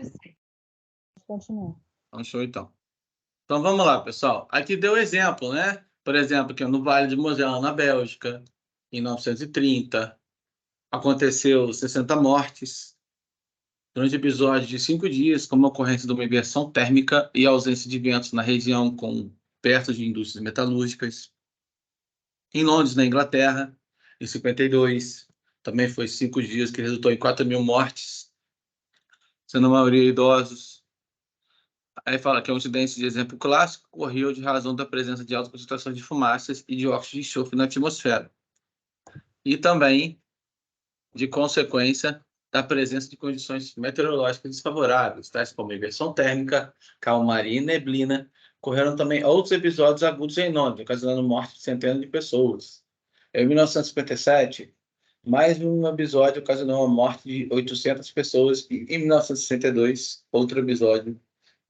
Então, show, então. Então, vamos lá, pessoal. Aqui deu exemplo, né? Por exemplo, aqui no Vale de Mosela, na Bélgica, em 1930, aconteceu 60 mortes durante episódios de 5 dias, como ocorrência de uma inversão térmica e ausência de ventos na região perto de indústrias metalúrgicas. Em Londres, na Inglaterra, em 52, também foi 5 dias que resultou em 4.000 mortes, sendo a maioria idosos. Aí fala que é um incidente de exemplo clássico, ocorreu de razão da presença de alta concentração de fumaças e dióxido de enxofre na atmosfera. E também de consequência da presença de condições meteorológicas desfavoráveis, tais como inversão térmica, calmaria e neblina. Ocorreram também outros episódios agudos em Londres, ocasionando morte de centenas de pessoas. Em 1957, mais um episódio ocasionou a morte de 800 pessoas e, em 1962, outro episódio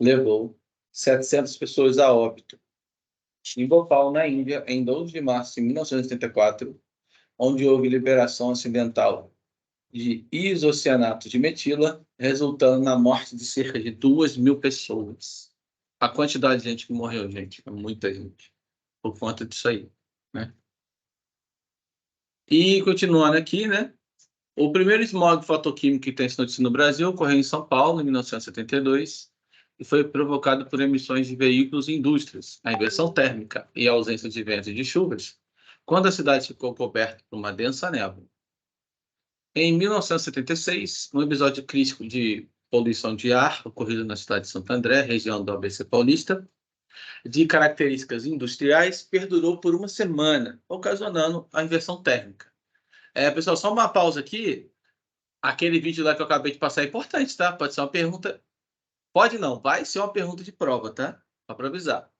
levou 700 pessoas a óbito. Em Bhopal, na Índia, em 12 de março de 1984, onde houve liberação acidental de isocianato de metila, resultando na morte de cerca de 2.000 pessoas. A quantidade de gente que morreu, gente, é muita gente, por conta disso aí, né? E continuando aqui, né? O primeiro smog fotoquímico que tem essa notícia no Brasil ocorreu em São Paulo, em 1972, e foi provocado por emissões de veículos e indústrias, a inversão térmica e a ausência de ventos e de chuvas, quando a cidade ficou coberta por uma densa névoa. Em 1976, um episódio crítico de poluição de ar ocorrido na cidade de Santo André, região do ABC Paulista, de características industriais, perdurou por uma semana, ocasionando a inversão térmica. Pessoal, só uma pausa aqui. Aquele vídeo lá que eu acabei de passar é importante, tá? Pode ser uma pergunta... Pode não, vai ser uma pergunta de prova, tá? Só para avisar.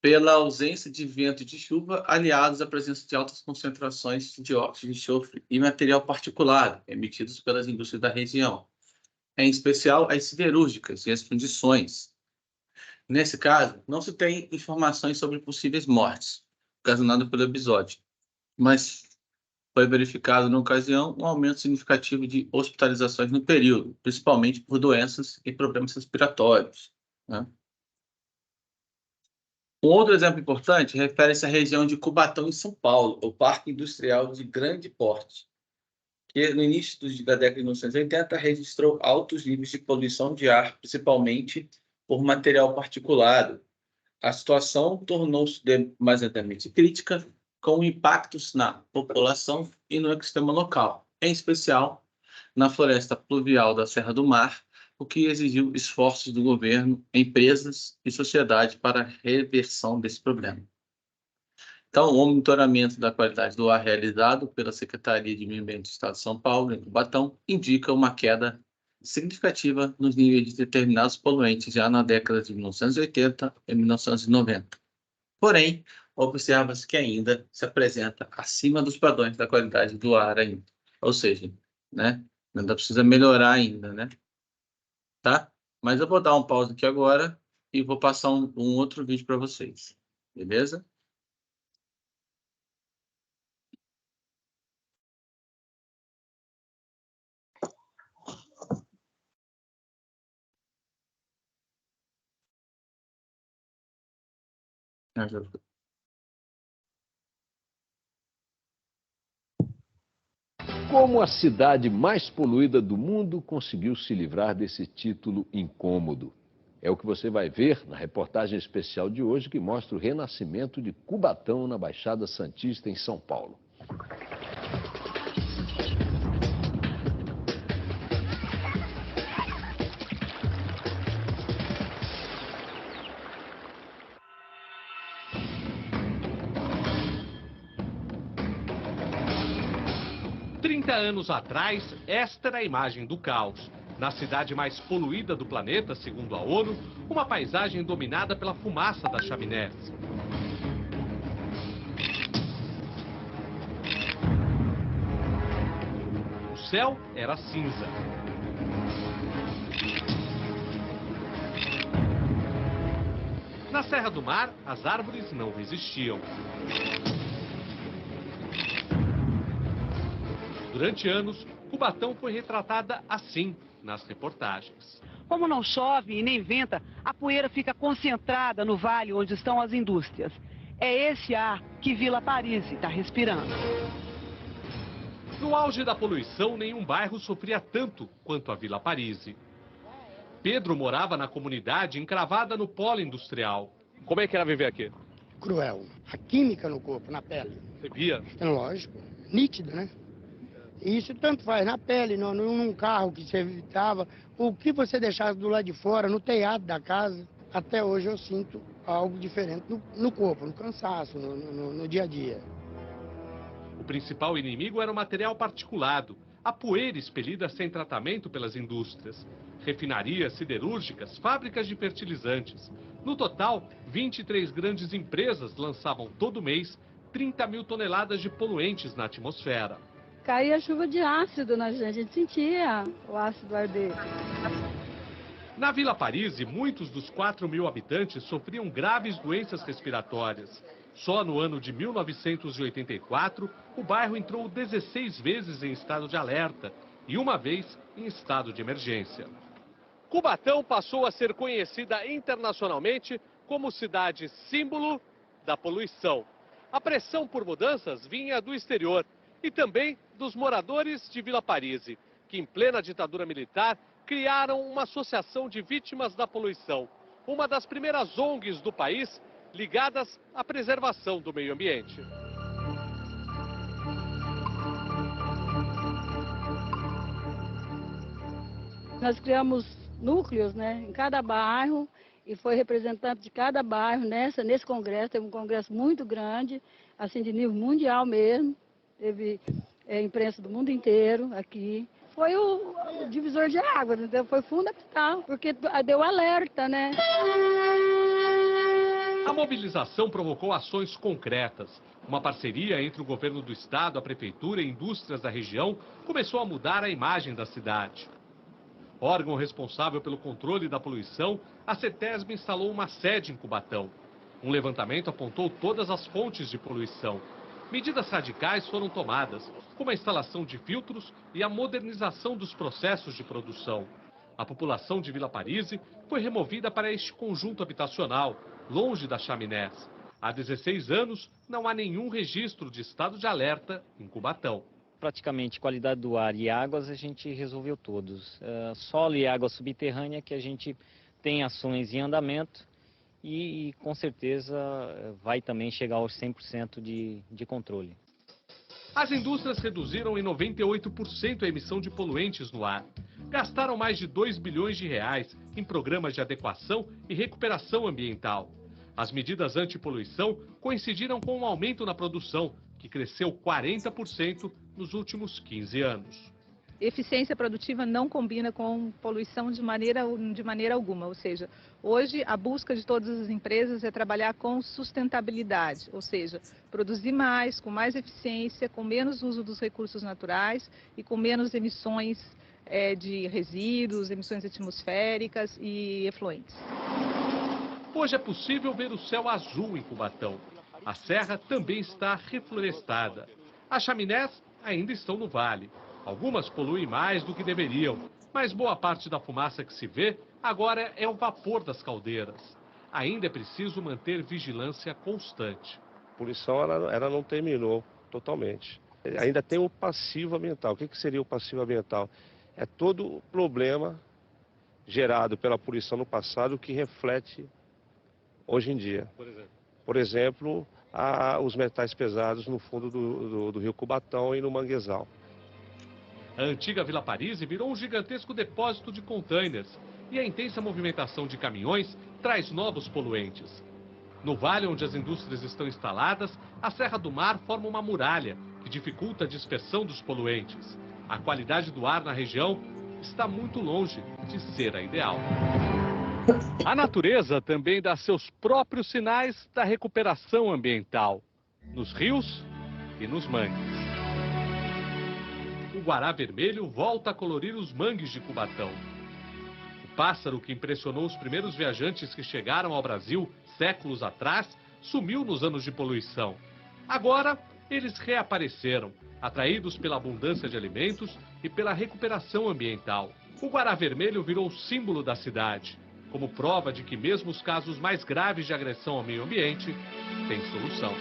Pela ausência de vento e de chuva, aliados à presença de altas concentrações de dióxido de enxofre e material particulado emitidos pelas indústrias da região, em especial as siderúrgicas e as fundições. Nesse caso, não se tem informações sobre possíveis mortes ocasionadas pelo episódio, mas foi verificado, na ocasião, um aumento significativo de hospitalizações no período, principalmente por doenças e problemas respiratórios, né? Um outro exemplo importante refere-se à região de Cubatão, em São Paulo, o Parque Industrial de Grande Porte, que no início da década de 1980 registrou altos níveis de poluição de ar, principalmente por material particulado. A situação tornou-se demasiadamente crítica, com impactos na população e no ecossistema local, em especial na floresta pluvial da Serra do Mar, o que exigiu esforços do governo, empresas e sociedade para a reversão desse problema. Então, o monitoramento da qualidade do ar realizado pela Secretaria de Meio Ambiente do Estado de São Paulo, em Cubatão, indica uma queda significativa nos níveis de determinados poluentes já na década de 1980 e 1990. Porém, observa-se que ainda se apresenta acima dos padrões da qualidade do ar ainda. Ou seja, né, ainda precisa melhorar ainda, né? Tá? Mas eu vou dar um pause aqui agora e vou passar um outro vídeo para vocês. Beleza? Como a cidade mais poluída do mundo conseguiu se livrar desse título incômodo? É o que você vai ver na reportagem especial de hoje, que mostra o renascimento de Cubatão, na Baixada Santista, em São Paulo. Anos atrás, esta era a imagem do caos. Na cidade mais poluída do planeta, segundo a ONU, uma paisagem dominada pela fumaça das chaminés. O céu era cinza. Na Serra do Mar, as árvores não resistiam. Durante anos, Cubatão foi retratada assim nas reportagens. Como não chove e nem venta, a poeira fica concentrada no vale onde estão as indústrias. É esse ar que Vila Paris está respirando. No auge da poluição, nenhum bairro sofria tanto quanto a Vila Paris. Pedro morava na comunidade encravada no polo industrial. Como é que era viver aqui? Cruel. A química no corpo, na pele. Você via? É lógico. Nítido, né? Isso tanto faz na pele, num carro que você evitava, o que você deixasse do lado de fora, no telhado da casa. Até hoje eu sinto algo diferente no corpo, no cansaço, no dia a dia. O principal inimigo era o material particulado, a poeira expelida sem tratamento pelas indústrias. Refinarias siderúrgicas, fábricas de fertilizantes. No total, 23 grandes empresas lançavam todo mês 30 mil toneladas de poluentes na atmosfera. Caía chuva de ácido na gente, a gente sentia o ácido arder. Na Vila Paris, muitos dos 4.000 habitantes sofriam graves doenças respiratórias. Só no ano de 1984, o bairro entrou 16 vezes em estado de alerta e uma vez em estado de emergência. Cubatão passou a ser conhecida internacionalmente como cidade símbolo da poluição. A pressão por mudanças vinha do exterior e também dos moradores de Vila Paris, que em plena ditadura militar criaram uma associação de vítimas da poluição, uma das primeiras ONGs do país ligadas à preservação do meio ambiente. Nós criamos núcleos, né, em cada bairro, e foi representante de cada bairro nesse congresso. Teve um congresso muito grande, assim, de nível mundial mesmo. Teve imprensa do mundo inteiro aqui. Foi o divisor de águas, entendeu? Foi fundamental, porque deu alerta, né? A mobilização provocou ações concretas. Uma parceria entre o governo do estado, a prefeitura e indústrias da região começou a mudar a imagem da cidade. Órgão responsável pelo controle da poluição, a CETESB instalou uma sede em Cubatão. Um levantamento apontou todas as fontes de poluição. Medidas radicais foram tomadas, como a instalação de filtros e a modernização dos processos de produção. A população de Vila Paris foi removida para este conjunto habitacional, longe das chaminés. Há 16 anos, não há nenhum registro de estado de alerta em Cubatão. Praticamente qualidade do ar e águas a gente resolveu todos. Solo e água subterrânea que a gente tem ações em andamento e com certeza vai também chegar aos 100% de controle. As indústrias reduziram em 98% a emissão de poluentes no ar. Gastaram mais de 2 bilhões de reais em programas de adequação e recuperação ambiental. As medidas antipoluição coincidiram com um aumento na produção, que cresceu 40% nos últimos 15 anos. Eficiência produtiva não combina com poluição de maneira alguma, ou seja, hoje a busca de todas as empresas é trabalhar com sustentabilidade, ou seja, produzir mais, com mais eficiência, com menos uso dos recursos naturais e com menos emissões de resíduos, emissões atmosféricas e efluentes. Hoje é possível ver o céu azul em Cubatão. A serra também está reflorestada. As chaminés ainda estão no vale. Algumas poluem mais do que deveriam, mas boa parte da fumaça que se vê agora é o vapor das caldeiras. Ainda é preciso manter vigilância constante. A poluição ela não terminou totalmente. Ainda tem o passivo ambiental. O que seria o passivo ambiental? É todo o problema gerado pela poluição no passado que reflete hoje em dia. Por exemplo, os metais pesados no fundo do rio Cubatão e no manguezal. A antiga Vila Paris virou um gigantesco depósito de containers e a intensa movimentação de caminhões traz novos poluentes. No vale onde as indústrias estão instaladas, a Serra do Mar forma uma muralha que dificulta a dispersão dos poluentes. A qualidade do ar na região está muito longe de ser a ideal. A natureza também dá seus próprios sinais da recuperação ambiental, nos rios e nos mangues. O guará vermelho volta a colorir os mangues de Cubatão. O pássaro que impressionou os primeiros viajantes que chegaram ao Brasil séculos atrás sumiu nos anos de poluição. Agora, eles reapareceram, atraídos pela abundância de alimentos e pela recuperação ambiental. O guará vermelho virou símbolo da cidade, como prova de que mesmo os casos mais graves de agressão ao meio ambiente têm solução.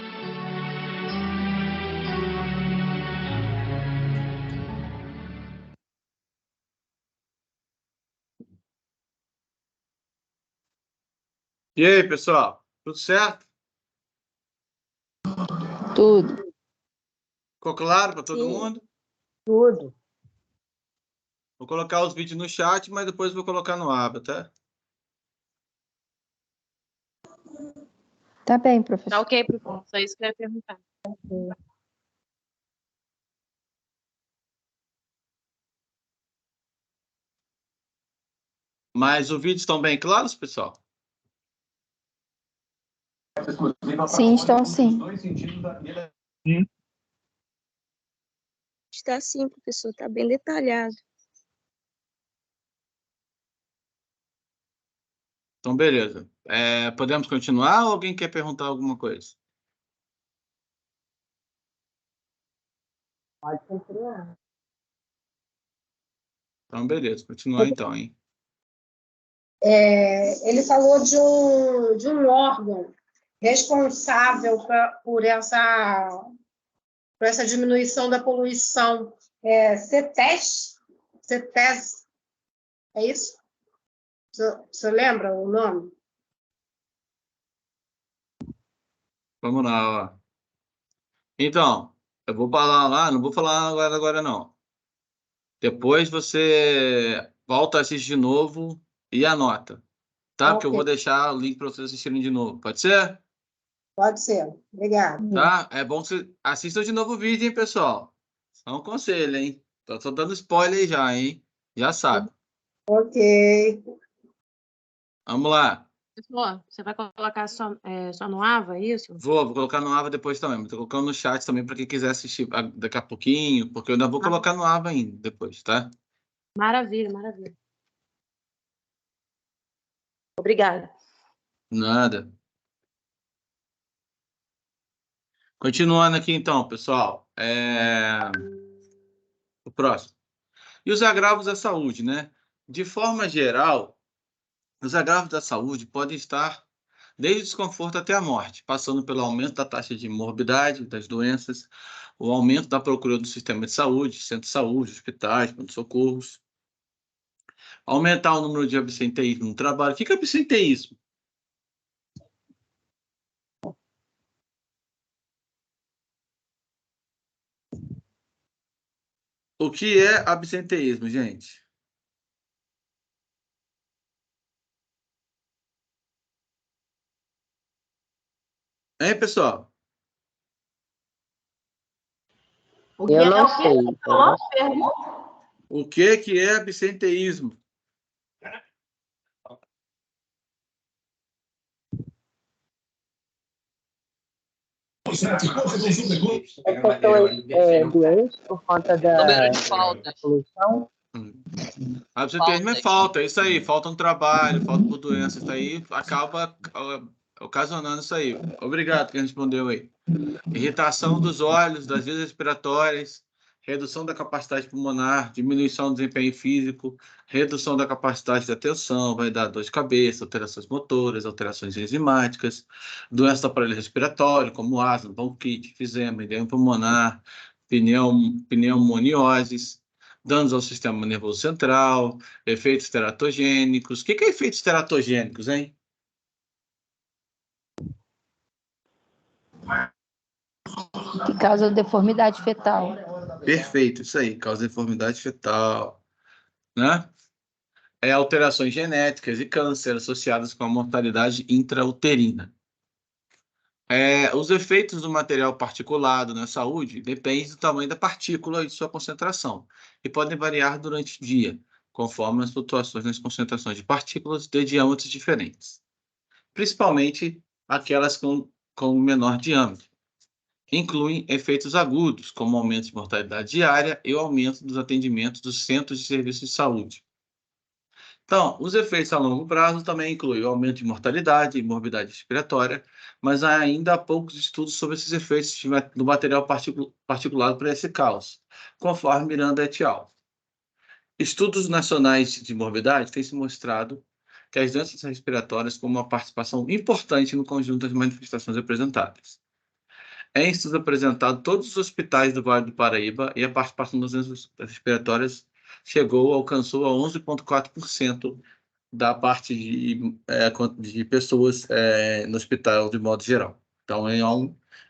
E aí, pessoal? Tudo certo? Tudo. Ficou claro para todo mundo? Tudo. Vou colocar os vídeos no chat, mas depois vou colocar no aba, tá? Tá bem, professor. Tá ok, professor. Só isso que eu ia perguntar. Mas os vídeos estão bem claros, pessoal? Sim, estão sim. Está sim, professor, está bem detalhado. Então, beleza. Podemos continuar ou alguém quer perguntar alguma coisa? Pode continuar. Então, beleza. Continuar então, hein? Ele falou de um órgão responsável por essa diminuição da poluição. CETES? CETES, é isso? Você lembra o nome? Vamos lá, ó. Então, eu vou falar lá, não vou falar agora não. Depois você volta a assistir de novo e anota, tá? Porque eu vou deixar o link para vocês assistirem de novo. Pode ser? Pode ser. Obrigada. Tá? É bom que vocês assistam de novo o vídeo, hein, pessoal? É um conselho, hein? Tô dando spoiler aí já, hein? Já sabe. Ok. Vamos lá. Pessoal, você vai colocar só no AVA, é isso? Vou colocar no AVA depois também. Estou colocando no chat também para quem quiser assistir daqui a pouquinho, porque eu ainda vou colocar no AVA ainda depois, tá? Maravilha, maravilha. Obrigada. Nada. Continuando aqui então, pessoal. O próximo. E os agravos da saúde, né? De forma geral, os agravos da saúde podem estar desde o desconforto até a morte, passando pelo aumento da taxa de morbidade das doenças, o aumento da procura do sistema de saúde, centros de saúde, hospitais, pronto-socorros, aumentar o número de absenteísmo no trabalho. O que é absenteísmo? O que é absenteísmo, gente? Hein, pessoal? Eu não sei. O que é absenteísmo? Pessoas doentes por conta da poluição. Absenteísmo é falta, é isso aí. Falta no trabalho, falta por doença. Isso aí acaba ocasionando isso aí. Obrigado quem respondeu aí. Irritação dos olhos, das vias respiratórias, redução da capacidade pulmonar, diminuição do desempenho físico, redução da capacidade de atenção, vai dar dor de cabeça, alterações motoras, alterações enzimáticas, doença do aparelho respiratório, como asma, bronquite, enfisema, edema pulmonar, pneumonioses, danos ao sistema nervoso central, efeitos teratogênicos. O que é efeitos teratogênicos, hein? Que causa deformidade fetal. Perfeito, isso aí, causa deformidade fetal, né? Alterações genéticas e câncer associadas com a mortalidade intrauterina. Os efeitos do material particulado na saúde dependem do tamanho da partícula e de sua concentração, e podem variar durante o dia, conforme as flutuações nas concentrações de partículas de diâmetros diferentes, principalmente aquelas com menor diâmetro. Incluem efeitos agudos, como aumento de mortalidade diária e o aumento dos atendimentos dos centros de serviços de saúde. Então, os efeitos a longo prazo também incluem o aumento de mortalidade e morbidade respiratória, mas ainda há poucos estudos sobre esses efeitos do material particulado para esse caos, conforme Miranda et al. Estudos nacionais de morbidade têm se mostrado que as doenças respiratórias têm uma participação importante no conjunto das manifestações apresentadas. Em estudos apresentados, todos os hospitais do Vale do Paraíba e a participação das doenças respiratórias alcançou a 11,4% da parte de pessoas no hospital de modo geral. Então, é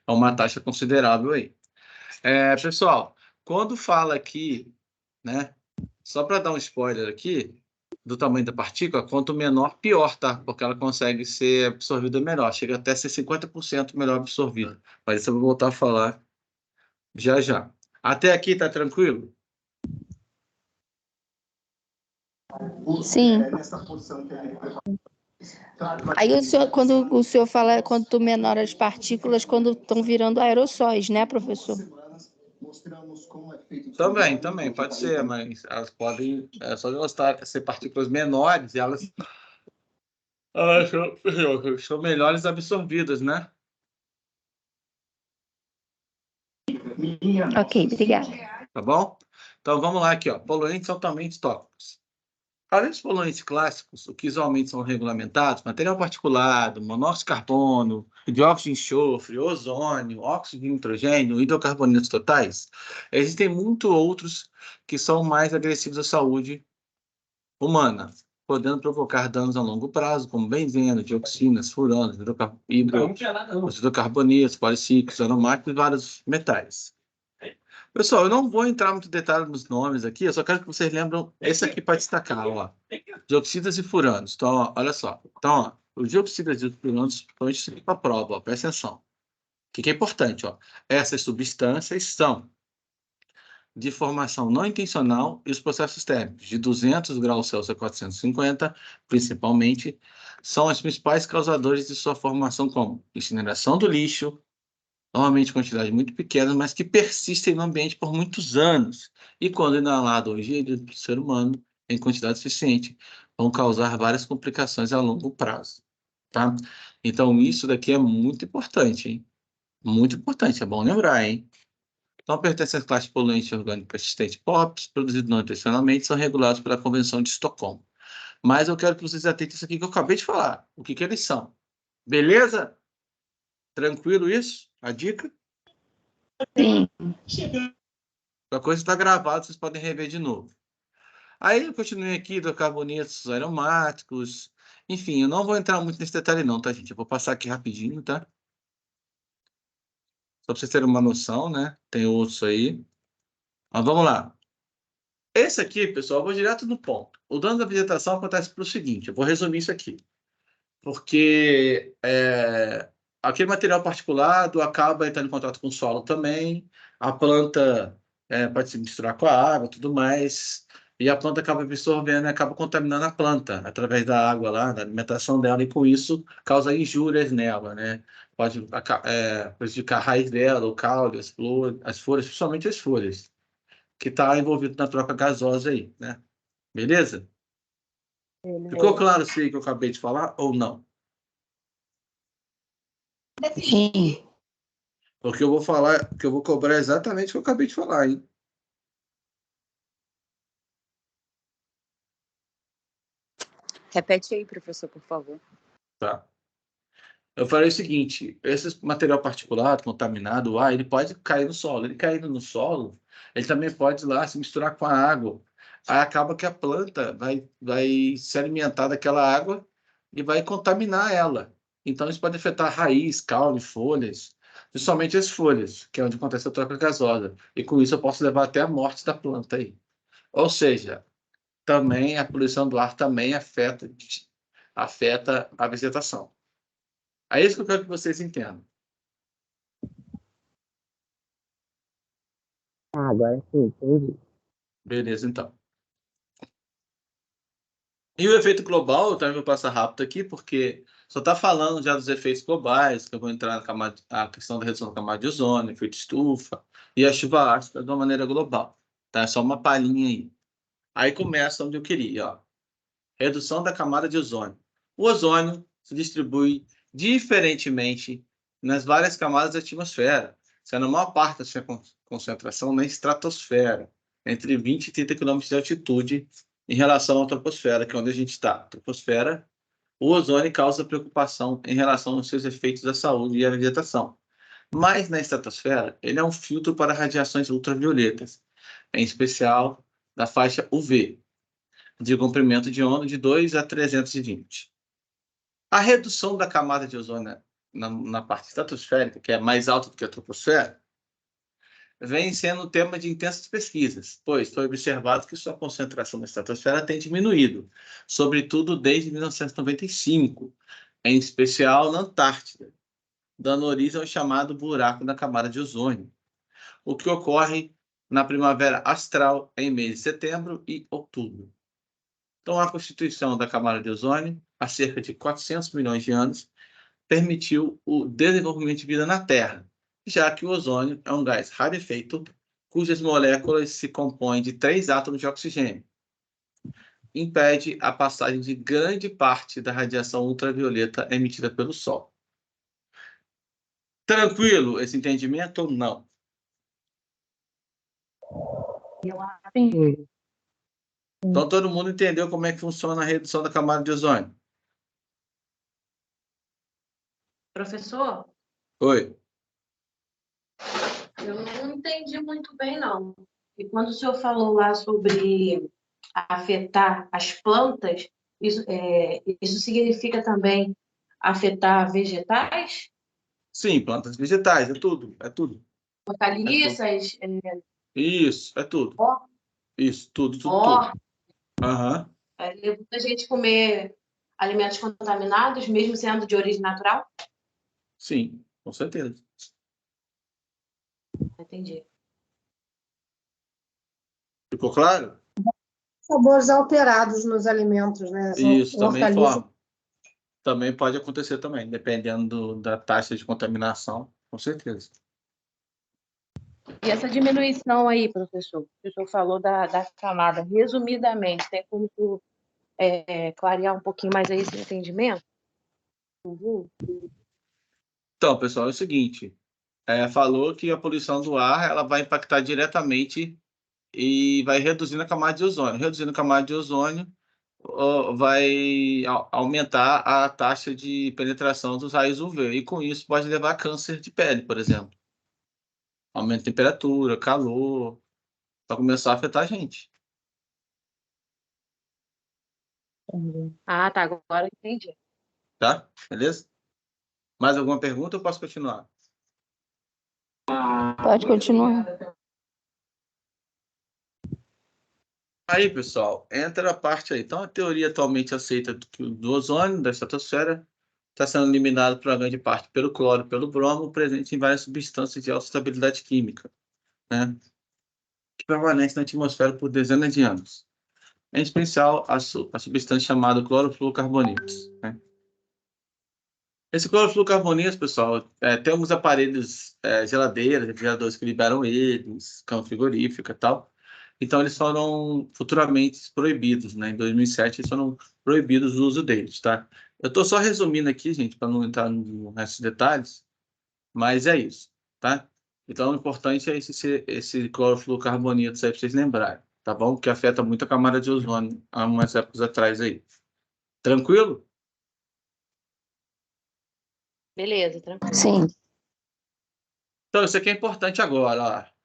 uma taxa considerável aí. Pessoal, quando fala aqui, né, só para dar um spoiler aqui, do tamanho da partícula, quanto menor, pior, tá? Porque ela consegue ser absorvida melhor, chega até a ser 50% melhor absorvida. Mas isso eu vou voltar a falar já já. Até aqui tá tranquilo? Sim. Aí quando o senhor fala quanto menor as partículas, quando estão virando aerossóis, né, professor? Também, pode ser, mas elas podem, só elas ser partículas menores e elas São melhores absorvidas, né? Ok, obrigada. Tá bom? Então vamos lá aqui, ó. Poluentes altamente tóxicos. Além dos poluentes clássicos, o que usualmente são regulamentados, material particulado, monóxido de carbono, dióxido de enxofre, ozônio, óxido de nitrogênio, hidrocarbonetos totais, existem muitos outros que são mais agressivos à saúde humana, podendo provocar danos a longo prazo, como benzeno, dioxinas, furanos, os hidrocarbonetos, policíclicos, aromáticos e vários metais. Pessoal, eu não vou entrar muito em detalhe nos nomes aqui, eu só quero que vocês lembram esse aqui para destacar, ó. Dioxinas e furanos. Então, ó, olha só. Então, ó, os dioxinas e furanos, principalmente isso aqui para a prova, ó, presta atenção. O que é importante, ó? Essas substâncias são de formação não intencional e os processos térmicos de 200 graus Celsius a 450, principalmente, são os principais causadores de sua formação, como incineração do lixo, normalmente quantidades muito pequenas, mas que persistem no ambiente por muitos anos. E quando inalado ou ingerido pelo ser humano em quantidade suficiente, vão causar várias complicações a longo prazo. Tá? Então, isso daqui é muito importante, hein? Muito importante, é bom lembrar, hein? Então, pertencem à classe de poluente orgânico persistente POPs, produzidos não intencionalmente, são regulados pela Convenção de Estocolmo. Mas eu quero que vocês atentem isso aqui que eu acabei de falar. O que eles são? Beleza? Tranquilo isso? A dica? Sim. A coisa está gravada, vocês podem rever de novo. Aí eu continuei aqui, hidrocarbonetos aromáticos. Enfim, eu não vou entrar muito nesse detalhe não, tá, gente? Eu vou passar aqui rapidinho, tá? Só para vocês terem uma noção, né? Tem outros aí. Mas vamos lá. Esse aqui, pessoal, eu vou direto no ponto. O dano da vegetação acontece pelo seguinte, eu vou resumir isso aqui. Porque aquele material particulado acaba entrando em contato com o solo também, a planta pode se misturar com a água e tudo mais, e a planta acaba absorvendo e acaba contaminando a planta através da água lá, da alimentação dela, e com isso causa injúrias nela, né? Pode prejudicar a raiz dela, o caule, as folhas, principalmente as folhas, que está envolvido na troca gasosa aí, né? Beleza? Ficou claro isso aí que eu acabei de falar ou não? Sim. Porque eu vou falar, que eu vou cobrar exatamente o que eu acabei de falar, hein? Repete aí, professor, por favor. Tá. Eu falei o seguinte, esse material particulado, contaminado, o ar, ele pode cair no solo. Ele caindo no solo, ele também pode ir lá se misturar com a água. Aí acaba que a planta vai se alimentar daquela água e vai contaminar ela. Então, isso pode afetar raiz, caule, folhas, principalmente as folhas, que é onde acontece a troca gasosa. E com isso eu posso levar até a morte da planta aí. Ou seja, também a poluição do ar também afeta a vegetação. É isso que eu quero que vocês entendam. Agora sim, entendi. Beleza, então. E o efeito global, eu também vou passar rápido aqui, porque só está falando já dos efeitos globais, que eu vou entrar na questão da redução da camada de ozônio, efeito estufa e a chuva ácida de uma maneira global. Tá? É só uma palhinha aí. Aí começa onde eu queria. Ó. Redução da camada de ozônio. O ozônio se distribui diferentemente nas várias camadas da atmosfera, sendo a maior parte da sua concentração na estratosfera, entre 20 e 30 km de altitude, em relação à troposfera, que é onde a gente está. Troposfera, o ozônio causa preocupação em relação aos seus efeitos da saúde e à vegetação. Mas na estratosfera, ele é um filtro para radiações ultravioletas, em especial da faixa UV, de comprimento de onda de 2 a 320. A redução da camada de ozônio na parte estratosférica, que é mais alta do que a troposfera, vem sendo tema de intensas pesquisas, pois foi observado que sua concentração na estratosfera tem diminuído, sobretudo desde 1995, em especial na Antártida, dando origem ao chamado buraco da camada de ozônio, o que ocorre na primavera astral em mês de setembro e outubro. Então, a constituição da camada de ozônio, há cerca de 400 milhões de anos, permitiu o desenvolvimento de vida na Terra, já que o ozônio é um gás rarefeito, cujas moléculas se compõem de 3 átomos de oxigênio. impede a passagem de grande parte da radiação ultravioleta emitida pelo Sol. Tranquilo esse entendimento ou não? Sim. Então, todo mundo entendeu como é que funciona a redução da camada de ozônio? Professor, Oi. eu não entendi muito bem, não. E quando o senhor falou lá sobre afetar as plantas, isso significa também afetar vegetais? Sim, plantas vegetais, é tudo, é tudo. Hortaliças? Isso, é tudo. Isso, tudo. Aham. É muita gente comer alimentos contaminados, mesmo sendo de origem natural? Sim, com certeza. Entendi. Ficou claro? Sabores alterados nos alimentos, né? Isso, também Hortaliça. forma. Também pode acontecer também, dependendo da taxa de contaminação, com certeza. E essa diminuição aí, professor, que o senhor falou da camada, resumidamente, tem como tu, clarear um pouquinho mais aí esse entendimento? Então, pessoal, é o seguinte, falou que a poluição do ar ela vai impactar diretamente e vai reduzindo a camada de ozônio. Reduzindo a camada de ozônio, vai aumentar a taxa de penetração dos raios UV, e com isso pode levar a câncer de pele, por exemplo. Aumento de temperatura, calor, vai começar a afetar a gente. Ah, tá, agora entendi. Tá? Beleza? Mais alguma pergunta ou posso continuar? Pode continuar. Aí, pessoal, entra a parte aí. Então, a teoria atualmente aceita do ozônio, da estratosfera, está sendo eliminado por uma grande parte pelo cloro e pelo bromo, presente em várias substâncias de alta estabilidade química, né? Que permanecem na atmosfera por dezenas de anos. Em especial, a substância chamada clorofluorcarbonetos, né? Esse clorofluorcarbonetos, pessoal, tem alguns aparelhos, geladeiras, refrigeradores que liberam eles, cama frigorífica e tal. Então, eles foram futuramente proibidos, né? Em 2007, eles foram proibidos o uso deles, tá? Eu estou só resumindo aqui, gente, para não entrar no resto de detalhes, mas é isso, tá? Então, o importante é esse clorofluorcarbonetos aí para vocês lembrarem, tá bom? Que afeta muito a camada de ozônio há umas épocas atrás aí. Tranquilo? Beleza, tranquilo. Sim. Então, isso aqui é importante agora, ó.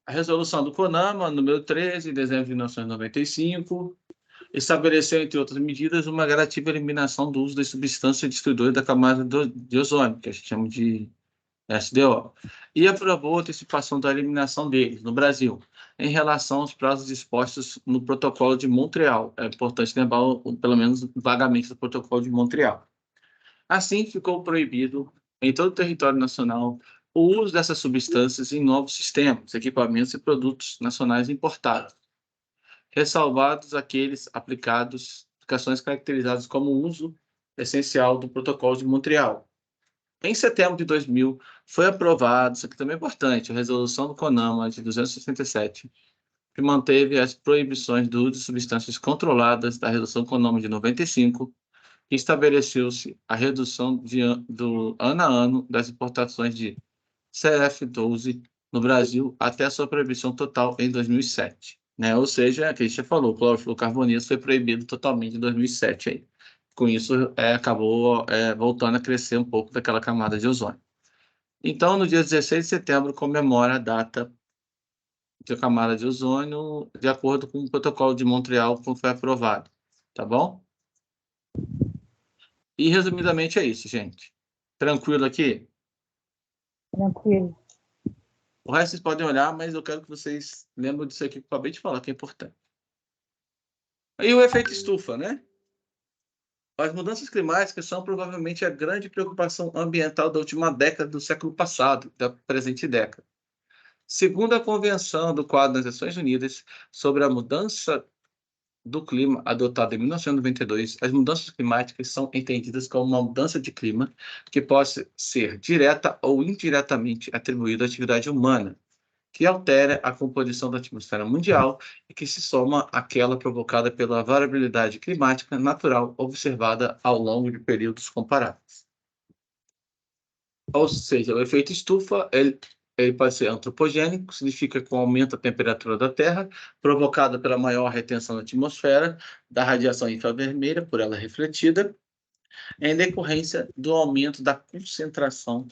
A resolução do CONAMA, número 13, de dezembro de 1995, estabeleceu, entre outras medidas, uma gradativa eliminação do uso das substâncias destruidoras da camada de ozônio, que a gente chama de SDO, e aprovou a antecipação da eliminação deles no Brasil, em relação aos prazos dispostos no Protocolo de Montreal. É importante lembrar, pelo menos vagamente, do Protocolo de Montreal. Assim, ficou proibido, em todo o território nacional, o uso dessas substâncias em novos sistemas, equipamentos e produtos nacionais importados, ressalvados aqueles aplicações caracterizadas como uso essencial do Protocolo de Montreal. Em setembro de 2000, foi aprovado, isso aqui também é importante, a resolução do CONAMA de 267, que manteve as proibições do uso de substâncias controladas da resolução CONAMA de 95, que estabeleceu-se a redução do ano a ano das importações de CF12 no Brasil até a sua proibição total em 2007. Né? Ou seja, que a gente já falou, o clorofluorcarbonetos foi proibido totalmente em 2007. Aí. Com isso, acabou voltando a crescer um pouco daquela camada de ozônio. Então, no dia 16 de setembro, comemora a data de camada de ozônio de acordo com o Protocolo de Montreal, como foi aprovado. Tá bom? E, resumidamente, é isso, gente. Tranquilo aqui? Tranquilo. O resto vocês podem olhar, mas eu quero que vocês lembrem disso aqui que eu acabei de falar, que é importante. E o efeito estufa, né? As mudanças climáticas são provavelmente a grande preocupação ambiental da última década do século passado, da presente década. Segundo a Convenção do Quadro das Nações Unidas sobre a Mudança do Clima, adotada em 1992, as mudanças climáticas são entendidas como uma mudança de clima que pode ser direta ou indiretamente atribuída à atividade humana, que altera a composição da atmosfera mundial e que se soma àquela provocada pela variabilidade climática natural observada ao longo de períodos comparáveis. Ou seja, o efeito estufa, ele pode ser antropogênico, significa que aumenta a temperatura da Terra, provocada pela maior retenção da atmosfera, da radiação infravermelha, por ela refletida, em decorrência do aumento da concentração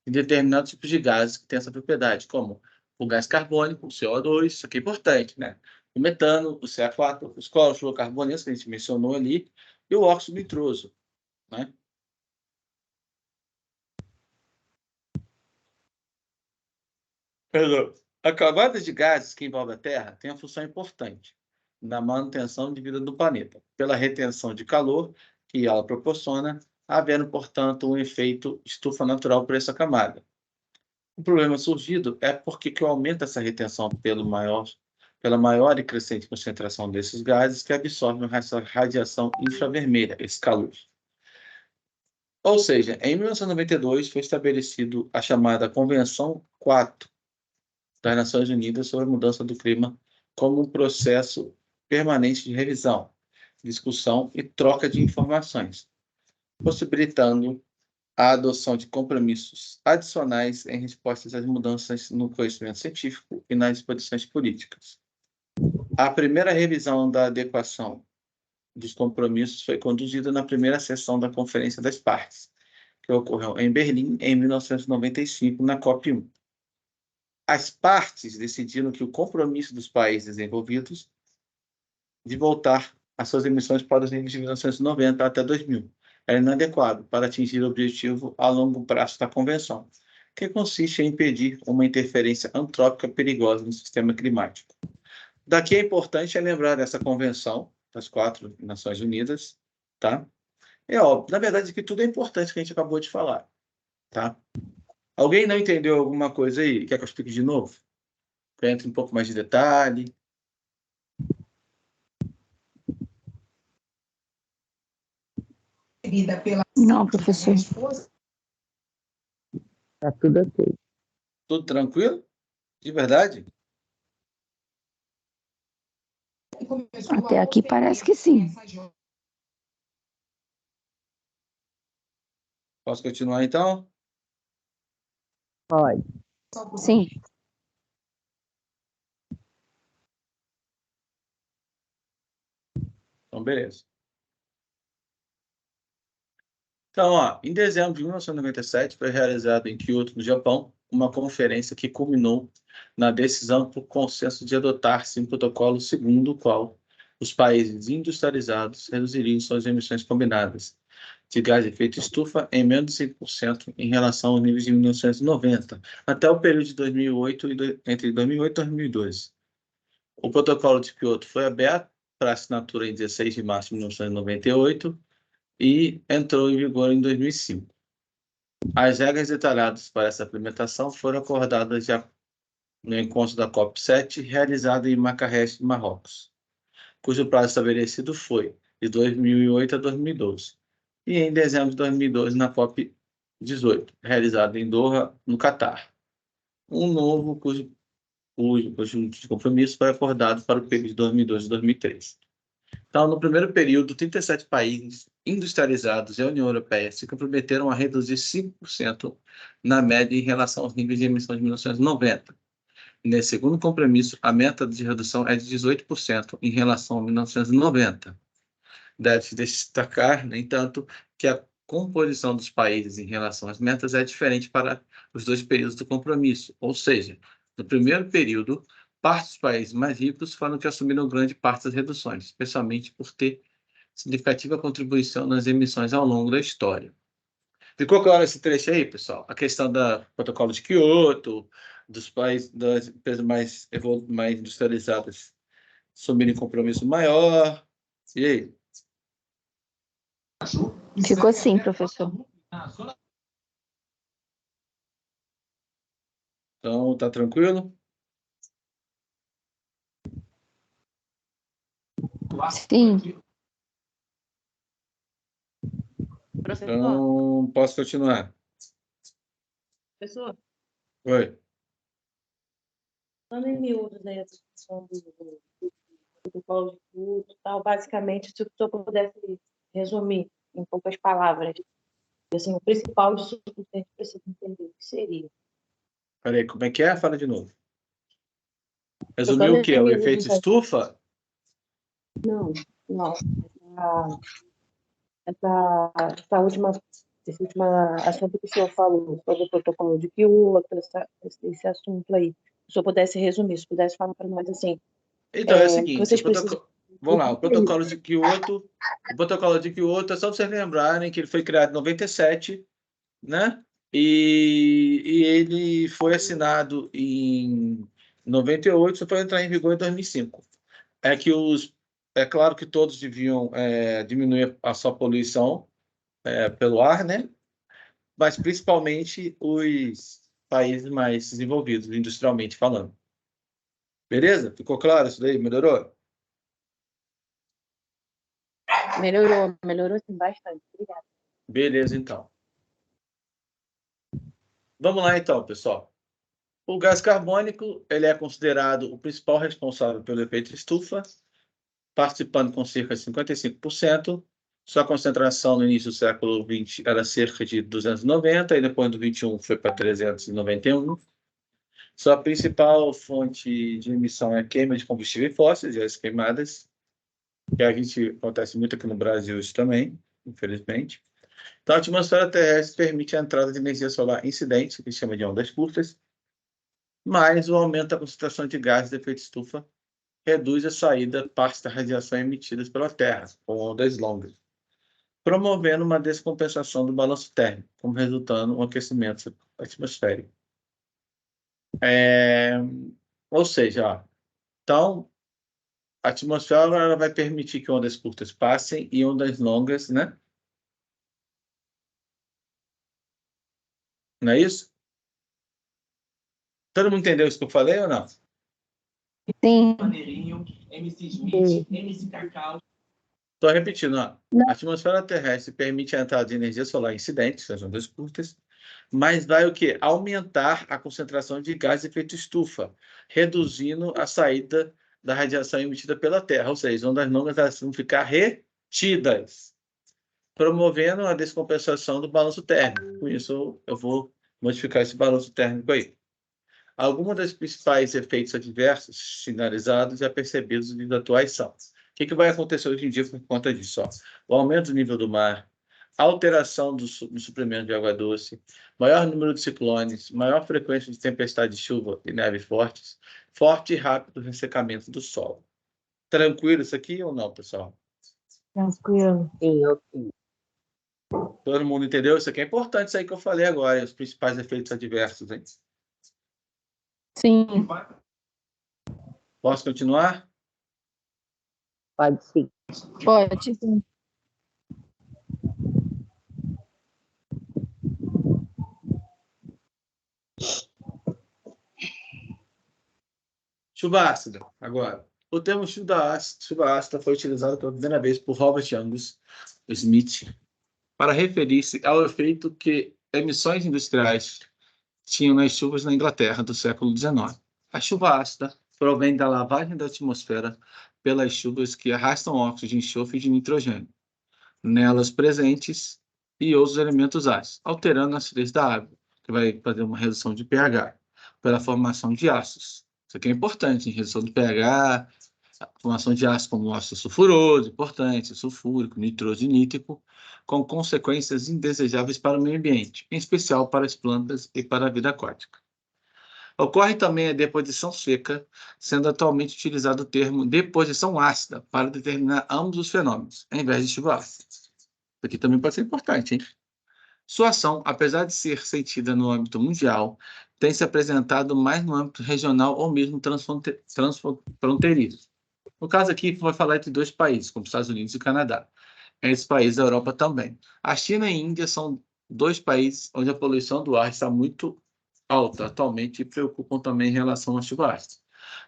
de determinados tipos de gases que têm essa propriedade, como o gás carbônico, o CO2, isso aqui é importante, né? O metano, o CA4, os clorofluorcarbonetos, que a gente mencionou ali, e o óxido nitroso, né? A camada de gases que envolve a Terra tem uma função importante na manutenção de vida do planeta, pela retenção de calor que ela proporciona, havendo, portanto, um efeito estufa natural por essa camada. O problema surgido é porque que aumenta essa retenção pela maior e crescente concentração desses gases que absorvem essa radiação infravermelha, esse calor. Ou seja, em 1992 foi estabelecido a chamada Convenção 4 das Nações Unidas sobre a Mudança do Clima como um processo permanente de revisão, discussão e troca de informações, possibilitando a adoção de compromissos adicionais em respostas às mudanças no conhecimento científico e nas disposições políticas. A primeira revisão da adequação dos compromissos foi conduzida na primeira sessão da Conferência das Partes, que ocorreu em Berlim em 1995, na COP1. As partes decidiram que o compromisso dos países envolvidos de voltar às suas emissões para os níveis de 1990 até 2000 era inadequado para atingir o objetivo a longo prazo da Convenção, que consiste em impedir uma interferência antrópica perigosa no sistema climático. Daqui é importante lembrar dessa Convenção das 4 Nações Unidas, tá? É óbvio, na verdade, que tudo é importante que a gente acabou de falar, tá? Alguém não entendeu alguma coisa aí? Quer que eu explique de novo? Que eu entre um pouco mais de detalhe. Não, professor. Tá tudo ok. Tudo tranquilo? De verdade? Até aqui parece que sim. Posso continuar, então? Pode. Sim. Então, beleza. Então, ó, em dezembro de 1997, foi realizada em Kyoto, no Japão, uma conferência que culminou na decisão por consenso de adotar-se um protocolo segundo o qual os países industrializados reduziriam suas emissões combinadas de gás de efeito estufa em menos de 5% em relação aos níveis de 1990, até o período de 2008 entre 2008 e 2012. O protocolo de Kyoto foi aberto para assinatura em 16 de março de 1998 e entrou em vigor em 2005. As regras detalhadas para essa implementação foram acordadas já no encontro da COP7, realizado em Marrakech, Marrocos, cujo prazo estabelecido foi de 2008 a 2012, e em dezembro de 2012 na COP18, realizada em Doha, no Catar. Um novo cujo conjunto de compromissos foi acordado para o período de 2012 e 2013. Então, no primeiro período, 37 países industrializados e a União Europeia se comprometeram a reduzir 5% na média em relação aos níveis de emissão de 1990. Nesse segundo compromisso, a meta de redução é de 18% em relação a 1990. Deve-se destacar, no entanto, que a composição dos países em relação às metas é diferente para os dois períodos do compromisso, ou seja, no primeiro período, parte dos países mais ricos foram que assumiram grande parte das reduções, especialmente por ter significativa contribuição nas emissões ao longo da história. Ficou claro esse trecho aí, pessoal? A questão do protocolo de Kyoto, dos países, das empresas mais industrializadas assumirem compromisso maior. E aí? Ficou sim, professor. Então, tá tranquilo? Sim. Então, posso continuar? Professor, Oi. Falando em miúdos aí, essa questão do protocolo de Kyoto e tal, basicamente, se o senhor pudesse resumir em poucas palavras, assim, o principal disso tudo que a gente precisa entender, o que seria? Peraí, como é que é? Fala de novo. Resumir Tocando o quê? em O efeito miúdos, estufa? não. Essa última, esse último assunto que o senhor falou, sobre o protocolo de Kyoto, esse assunto aí. Se o senhor pudesse resumir, se pudesse falar para nós assim, Então, é o que seguinte, vocês precisam. vamos lá, o protocolo de Kyoto é só para vocês lembrarem que ele foi criado em 97, né? E ele foi assinado em 98, só foi entrar em vigor em 2005. É claro que todos deviam diminuir a sua poluição pelo ar, né? Mas principalmente os países mais desenvolvidos, industrialmente falando. Beleza? Ficou claro isso daí? Melhorou? Melhorou sim, bastante. Obrigada. Beleza, então. Vamos lá, então, pessoal. O gás carbônico ele é considerado o principal responsável pelo efeito estufa, participando com cerca de 55%. Sua concentração no início do século XX era cerca de 290, e depois do 21 foi para 391. Sua principal fonte de emissão é a queima de combustíveis fósseis e as queimadas, que acontece muito aqui no Brasil isso também, infelizmente. Então, a atmosfera terrestre permite a entrada de energia solar incidente, que se chama de ondas curtas, mas o aumento da concentração de gases de efeito estufa reduz a saída parte da radiação emitida pela Terra, com ondas longas, promovendo uma descompensação do balanço térmico, como resultando um aquecimento atmosférico. Ou seja, então, a atmosfera ela vai permitir que ondas curtas passem e ondas longas, né? Não é isso? Todo mundo entendeu isso que eu falei ou não? Sim. MC Smith, MC Cacau. Estou repetindo, ó. A atmosfera terrestre permite a entrada de energia solar incidente, as ondas curtas, mas vai o quê? Aumentar a concentração de gás de efeito estufa, reduzindo a saída da radiação emitida pela Terra, ou seja, as ondas longas elas vão ficar retidas, promovendo a descompensação do balanço térmico. Com isso, eu vou modificar esse balanço térmico aí. Alguns dos principais efeitos adversos sinalizados e percebidos devido à atuais são: o que vai acontecer hoje em dia por conta disso? O aumento do nível do mar, alteração do suprimento de água doce, maior número de ciclones, maior frequência de tempestade de chuva e neve fortes, forte e rápido ressecamento do solo. Tranquilo isso aqui ou não, pessoal? Tranquilo. Sim, ok. Todo mundo entendeu? Isso aqui é importante, isso aí que eu falei agora, os principais efeitos adversos, hein? Sim. Posso continuar? Pode sim. Pode. Chuva ácida, agora. O termo chuva ácida foi utilizado pela primeira vez por Robert Angus Smith para referir-se ao efeito que emissões industriais tinham nas chuvas na Inglaterra do século XIX. A chuva ácida provém da lavagem da atmosfera pelas chuvas que arrastam óxido de enxofre e de nitrogênio, nelas presentes, e outros elementos ácidos, alterando a acidez da água, que vai fazer uma redução de pH, pela formação de ácidos. Isso aqui é importante, redução do pH, a formação de ácidos como ácido sulfuroso, importante, sulfúrico, nitroso e nítrico, com consequências indesejáveis para o meio ambiente, em especial para as plantas e para a vida aquática. Ocorre também a deposição seca, sendo atualmente utilizado o termo deposição ácida para determinar ambos os fenômenos, em vez de chuva ácida. Isso aqui também pode ser importante, hein? Sua ação, apesar de ser sentida no âmbito mundial, tem se apresentado mais no âmbito regional ou mesmo transfronteiriço. No caso aqui, vou falar entre dois países, como Estados Unidos e Canadá. Esses países da Europa também. A China e a Índia são dois países onde a poluição do ar está muito alta atualmente e preocupam também em relação à chuva ácida.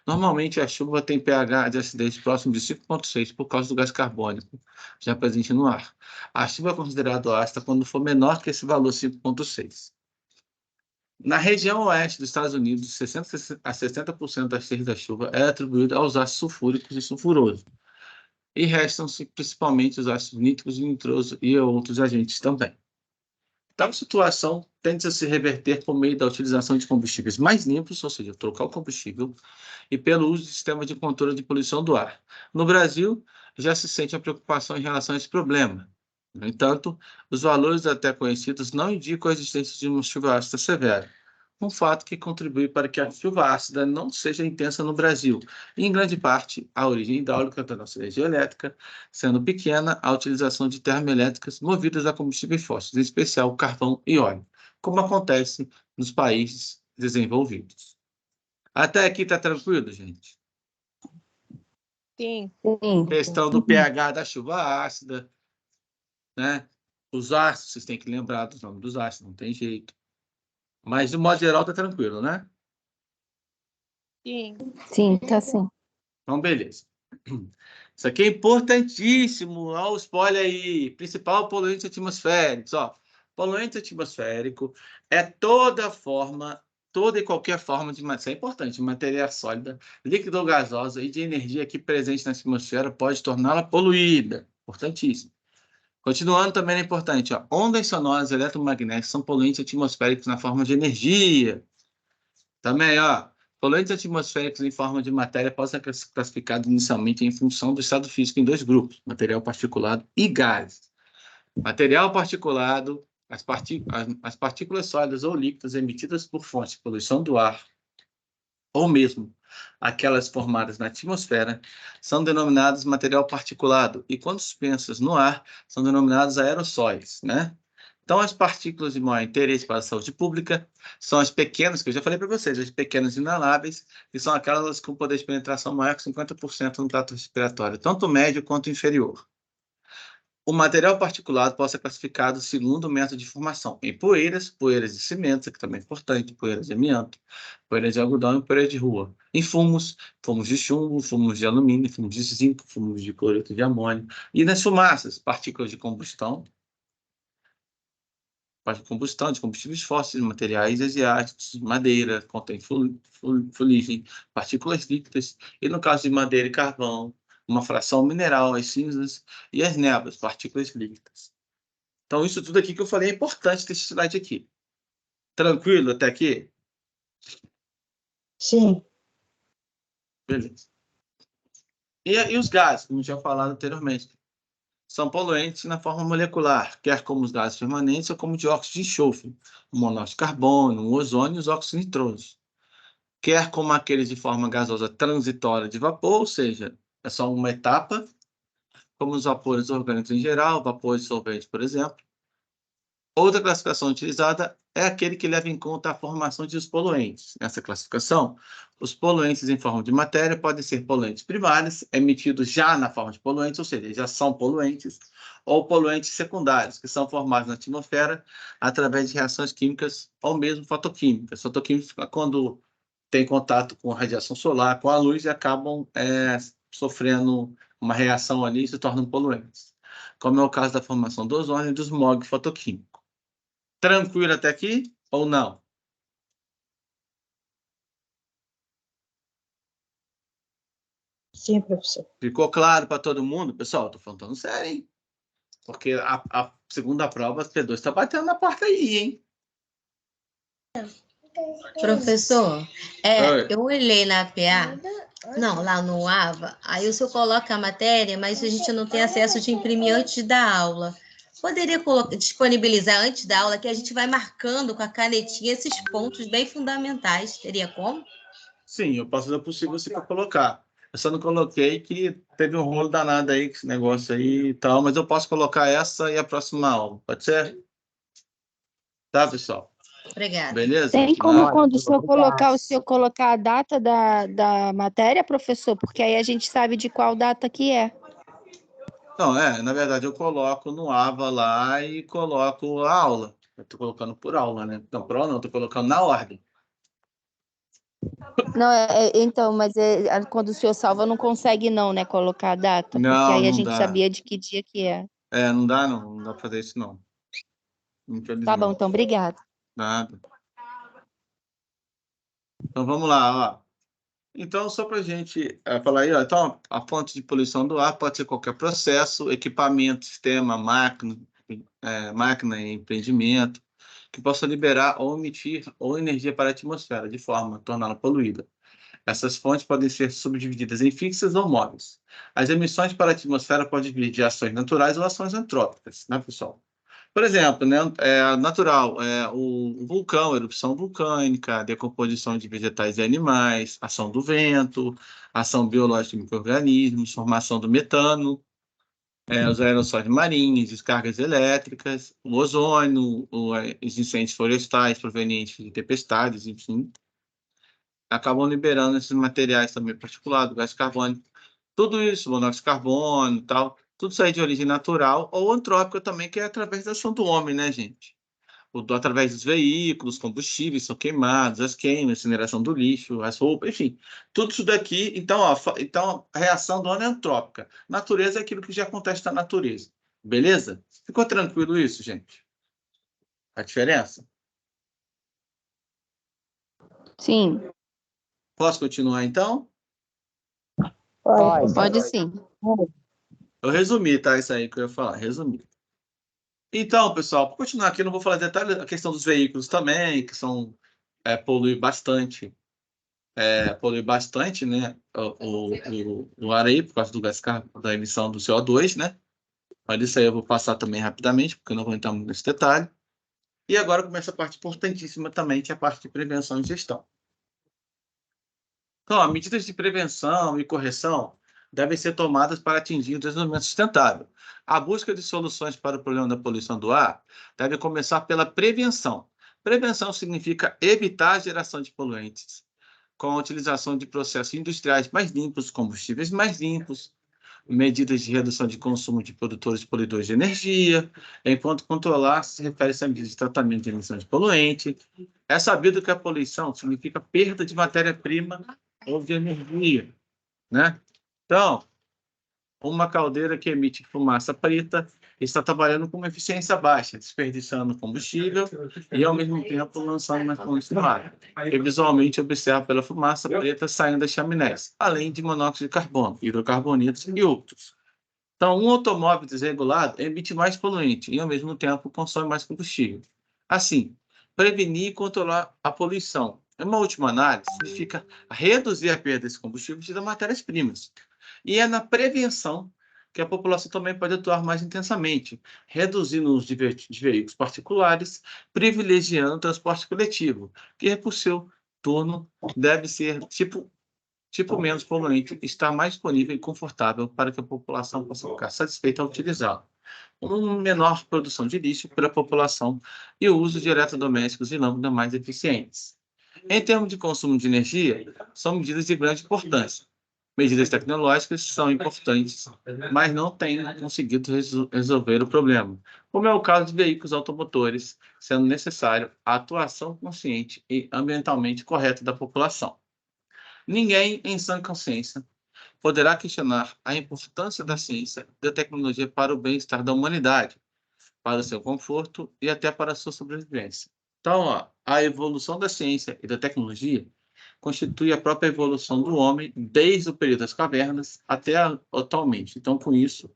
Normalmente, a chuva tem pH de acidez próximo de 5,6 por causa do gás carbônico já presente no ar. A chuva é considerada ácida quando for menor que esse valor 5,6. Na região oeste dos Estados Unidos, 60% a 70% das cheias da chuva é atribuída aos ácidos sulfúricos e sulfurosos. E restam-se principalmente os ácidos nítricos e nitrosos e outros agentes também. Tal situação tende a se reverter por meio da utilização de combustíveis mais limpos, ou seja, trocar o combustível, e pelo uso de sistemas de controle de poluição do ar. No Brasil, já se sente a preocupação em relação a esse problema. No entanto, os valores até conhecidos não indicam a existência de uma chuva ácida severa, um fato que contribui para que a chuva ácida não seja intensa no Brasil, e, em grande parte, a origem hidráulica da nossa energia elétrica, sendo pequena a utilização de termoelétricas movidas a combustíveis fósseis, em especial carvão e óleo, como acontece nos países desenvolvidos. Até aqui está tranquilo, gente? Sim. Questão do pH da chuva ácida, né? Os ácidos, vocês têm que lembrar dos nomes dos ácidos, não tem jeito. Mas, de modo geral, tá tranquilo, né? Sim. Sim, tá sim. Então, beleza. Isso aqui é importantíssimo. Olha o spoiler aí. Principal poluente atmosférico. Ó, poluente atmosférico é toda e qualquer forma de matéria. Isso é importante. Matéria sólida, líquida ou gasosa e de energia aqui presente na atmosfera pode torná-la poluída. Importantíssimo. Continuando, também é importante, ó, ondas sonoras eletromagnéticas são poluentes atmosféricos na forma de energia. Também, ó, poluentes atmosféricos em forma de matéria podem ser classificados inicialmente em função do estado físico em dois grupos, material particulado e gases. Material particulado, as partículas sólidas ou líquidas emitidas por fontes de poluição do ar, ou mesmo aquelas formadas na atmosfera, são denominadas material particulado, e quando suspensas no ar, são denominados aerossóis, né? Então, as partículas de maior interesse para a saúde pública são as pequenas, que eu já falei para vocês, as pequenas inaláveis, que são aquelas com poder de penetração maior que 50% no trato respiratório, tanto médio quanto inferior. O material particulado pode ser classificado segundo o método de formação em poeiras, poeiras de cimento, que também é importante, poeiras de amianto, poeiras de algodão e poeiras de rua. Em fumos, fumos de chumbo, fumos de alumínio, fumos de zinco, fumos de cloreto de amônio. E nas fumaças, partículas de combustão, de combustíveis fósseis, materiais asiáticos, madeira, contém fuligem, partículas líquidas, e no caso de madeira e carvão, uma fração mineral, as cinzas e as nébulas, partículas líquidas. Então, isso tudo aqui que eu falei é importante ter esse slide aqui. Tranquilo até aqui? Sim. Beleza. E os gases, como já falado anteriormente, são poluentes na forma molecular, quer como os gases permanentes ou como dióxido de enxofre, o monóxido de carbono, o ozônio e os óxidos nitrosos. Quer como aqueles de forma gasosa transitória de vapor, ou seja, é só uma etapa, como os vapores orgânicos em geral, vapores de solvente, por exemplo. Outra classificação utilizada é aquele que leva em conta a formação de os poluentes. Nessa classificação, os poluentes em forma de matéria podem ser poluentes primários, emitidos já na forma de poluentes, ou seja, já são poluentes, ou poluentes secundários, que são formados na atmosfera através de reações químicas ou mesmo fotoquímicas. Fotoquímica, quando tem contato com a radiação solar, com a luz, e acabam sofrendo uma reação ali e se tornam poluentes. Como é o caso da formação do ozônio e do smog fotoquímico. Tranquilo até aqui ou não? Sim, professor. Ficou claro para todo mundo? Pessoal, estou falando sério, hein? Porque a segunda prova, as P2 está batendo na porta aí, hein? Professor, eu olhei na APA, não, lá no AVA, aí o senhor coloca a matéria, mas a gente não tem acesso de imprimir antes da aula. Poderia disponibilizar antes da aula, que a gente vai marcando com a canetinha esses pontos bem fundamentais. Teria como? Sim, eu posso fazer o possível para colocar. Eu só não coloquei que teve um rolo danado aí, com esse negócio aí e tal, mas eu posso colocar essa e a próxima aula. Pode ser? Tá, pessoal? Obrigada. Beleza? Tem como, quando o senhor colocar a data da matéria, professor? Porque aí a gente sabe de qual data que é. Não, na verdade, eu coloco no AVA lá e coloco a aula. Eu estou colocando por aula, né? Não, por aula não, estou colocando na ordem. Não, então, mas quando o senhor salva, não consegue não, né, colocar a data? Não, porque aí a não gente dá. sabia de que dia que é. Não dá não. Não dá para fazer isso não. Tá bom, então, obrigada. Nada. Então, vamos lá, ó. Então, só para a gente falar aí, ó, então, a fonte de poluição do ar pode ser qualquer processo, equipamento, sistema, máquina e empreendimento, que possa liberar ou emitir ou energia para a atmosfera, de forma a torná-la poluída. Essas fontes podem ser subdivididas em fixas ou móveis. As emissões para a atmosfera podem vir de ações naturais ou ações antrópicas, né, pessoal? Por exemplo, né, natural, o vulcão, erupção vulcânica, decomposição de vegetais e animais, ação do vento, ação biológica de micro-organismos, formação do metano, os aerossóis marinhos, descargas elétricas, o ozônio, os incêndios florestais provenientes de tempestades, enfim, acabam liberando esses materiais também particulados, gás carbônico, tudo isso, monóxido de carbono e tal, tudo isso aí de origem natural ou antrópica também, que é através da ação do homem, né, gente? Através dos veículos, combustíveis são queimados, as queimas, incineração do lixo, as roupas, enfim, tudo isso daqui. Então, ó, então a reação do homem é antrópica. Natureza é aquilo que já acontece na natureza. Beleza? Ficou tranquilo isso, gente? A diferença? Sim. Posso continuar, então? Pode sim. Eu resumi, tá? Isso aí que eu ia falar, resumi. Então, pessoal, para continuar aqui, eu não vou falar detalhes, a questão dos veículos também, que são polui bastante, né? O ar aí, por causa do da emissão do CO2, né? Mas isso aí eu vou passar também rapidamente, porque eu não vou entrar muito nesse detalhe. E agora começa a parte importantíssima também, que é a parte de prevenção e gestão. Então, medidas de prevenção e correção devem ser tomadas para atingir o desenvolvimento sustentável. A busca de soluções para o problema da poluição do ar deve começar pela prevenção. Prevenção significa evitar a geração de poluentes, com a utilização de processos industriais mais limpos, combustíveis mais limpos, medidas de redução de consumo de produtores e poluidores de energia, enquanto controlar se refere-se a medidas de tratamento de emissão de poluente. É sabido que a poluição significa perda de matéria-prima ou de energia, né? Então, uma caldeira que emite fumaça preta está trabalhando com uma eficiência baixa, desperdiçando combustível e, ao mesmo tempo, lançando mais poluição no ar. E visualmente observa pela fumaça preta saindo das chaminés, além de monóxido de carbono, hidrocarbonetos e outros. Então, um automóvel desregulado emite mais poluente e, ao mesmo tempo, consome mais combustível. Assim, prevenir e controlar a poluição. Em uma última análise, significa reduzir a perda desse combustível e das matérias-primas. E é na prevenção que a população também pode atuar mais intensamente, reduzindo o uso de veículos particulares, privilegiando o transporte coletivo, que, por seu turno, deve ser tipo menos poluente, está mais disponível e confortável para que a população possa ficar satisfeita ao utilizá-lo. Uma menor produção de lixo pela população e o uso de eletrodomésticos e lâmpadas mais eficientes. Em termos de consumo de energia, são medidas de grande importância. Medidas tecnológicas são importantes, mas não têm conseguido resolver o problema, como é o caso de veículos automotores, sendo necessário a atuação consciente e ambientalmente correta da população. Ninguém, em sã consciência, poderá questionar a importância da ciência e da tecnologia para o bem-estar da humanidade, para o seu conforto e até para a sua sobrevivência. Então, ó, a evolução da ciência e da tecnologia constitui a própria evolução do homem desde o período das cavernas até atualmente. Então, com isso,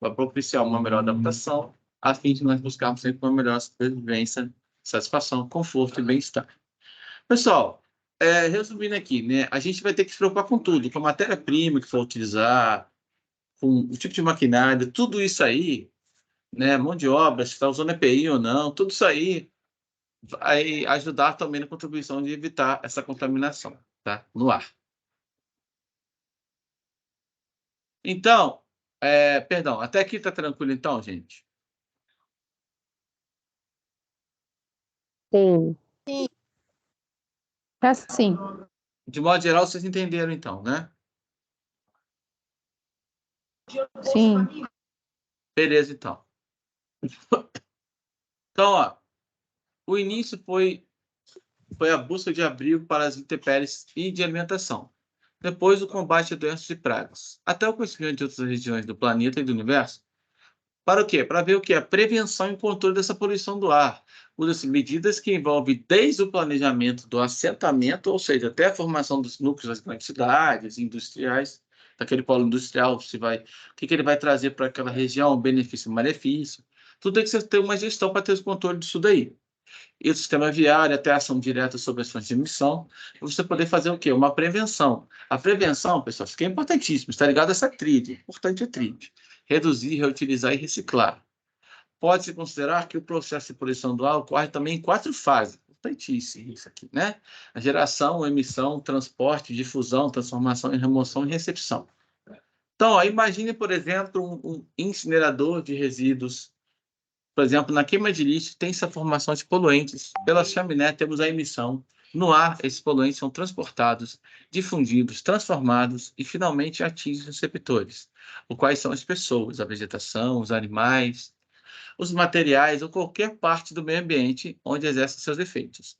vai propiciar uma melhor adaptação, a fim de nós buscarmos sempre uma melhor sobrevivência, satisfação, conforto e bem-estar. Pessoal, resumindo aqui, né, a gente vai ter que se preocupar com tudo, com a matéria-prima que for utilizar, com o tipo de maquinário, tudo isso aí, né, mão de obra, se está usando EPI ou não, tudo isso aí vai ajudar também na contribuição de evitar essa contaminação, tá, no ar. Então, perdão, até aqui está tranquilo então, gente? Sim. Tá sim. De modo geral, vocês entenderam então, né? Sim. Beleza, então. Então, ó, o início foi a busca de abrigo para as intempéries e de alimentação. Depois, o combate a doenças e pragas. Até o conhecimento de outras regiões do planeta e do universo Para o quê? Para ver o que? A prevenção e controle dessa poluição do ar. Usa-se medidas que envolvem desde o planejamento do assentamento, ou seja, até a formação dos núcleos das grandes cidades, industriais, daquele polo industrial, se vai, o que ele vai trazer para aquela região, benefício e malefício. Tudo tem que você ter uma gestão para ter o controle disso daí. E o sistema viário, até ação direta sobre as fontes de emissão, para você poder fazer o quê? Uma prevenção. A prevenção, pessoal, isso aqui é importantíssimo, está ligado a essa tríade. Importante é tríade. Reduzir, reutilizar e reciclar. Pode-se considerar que o processo de poluição do ar ocorre também em 4 fases. Importantíssimo isso aqui, né? A geração, emissão, transporte, difusão, transformação, remoção e recepção. Então, ó, imagine, por exemplo, um incinerador de resíduos. Por exemplo, na queima de lixo, tem essa formação de poluentes. Pela chaminé, temos a emissão. No ar, esses poluentes são transportados, difundidos, transformados e, finalmente, atingem os receptores, os quais são as pessoas, a vegetação, os animais, os materiais ou qualquer parte do meio ambiente onde exerce seus efeitos.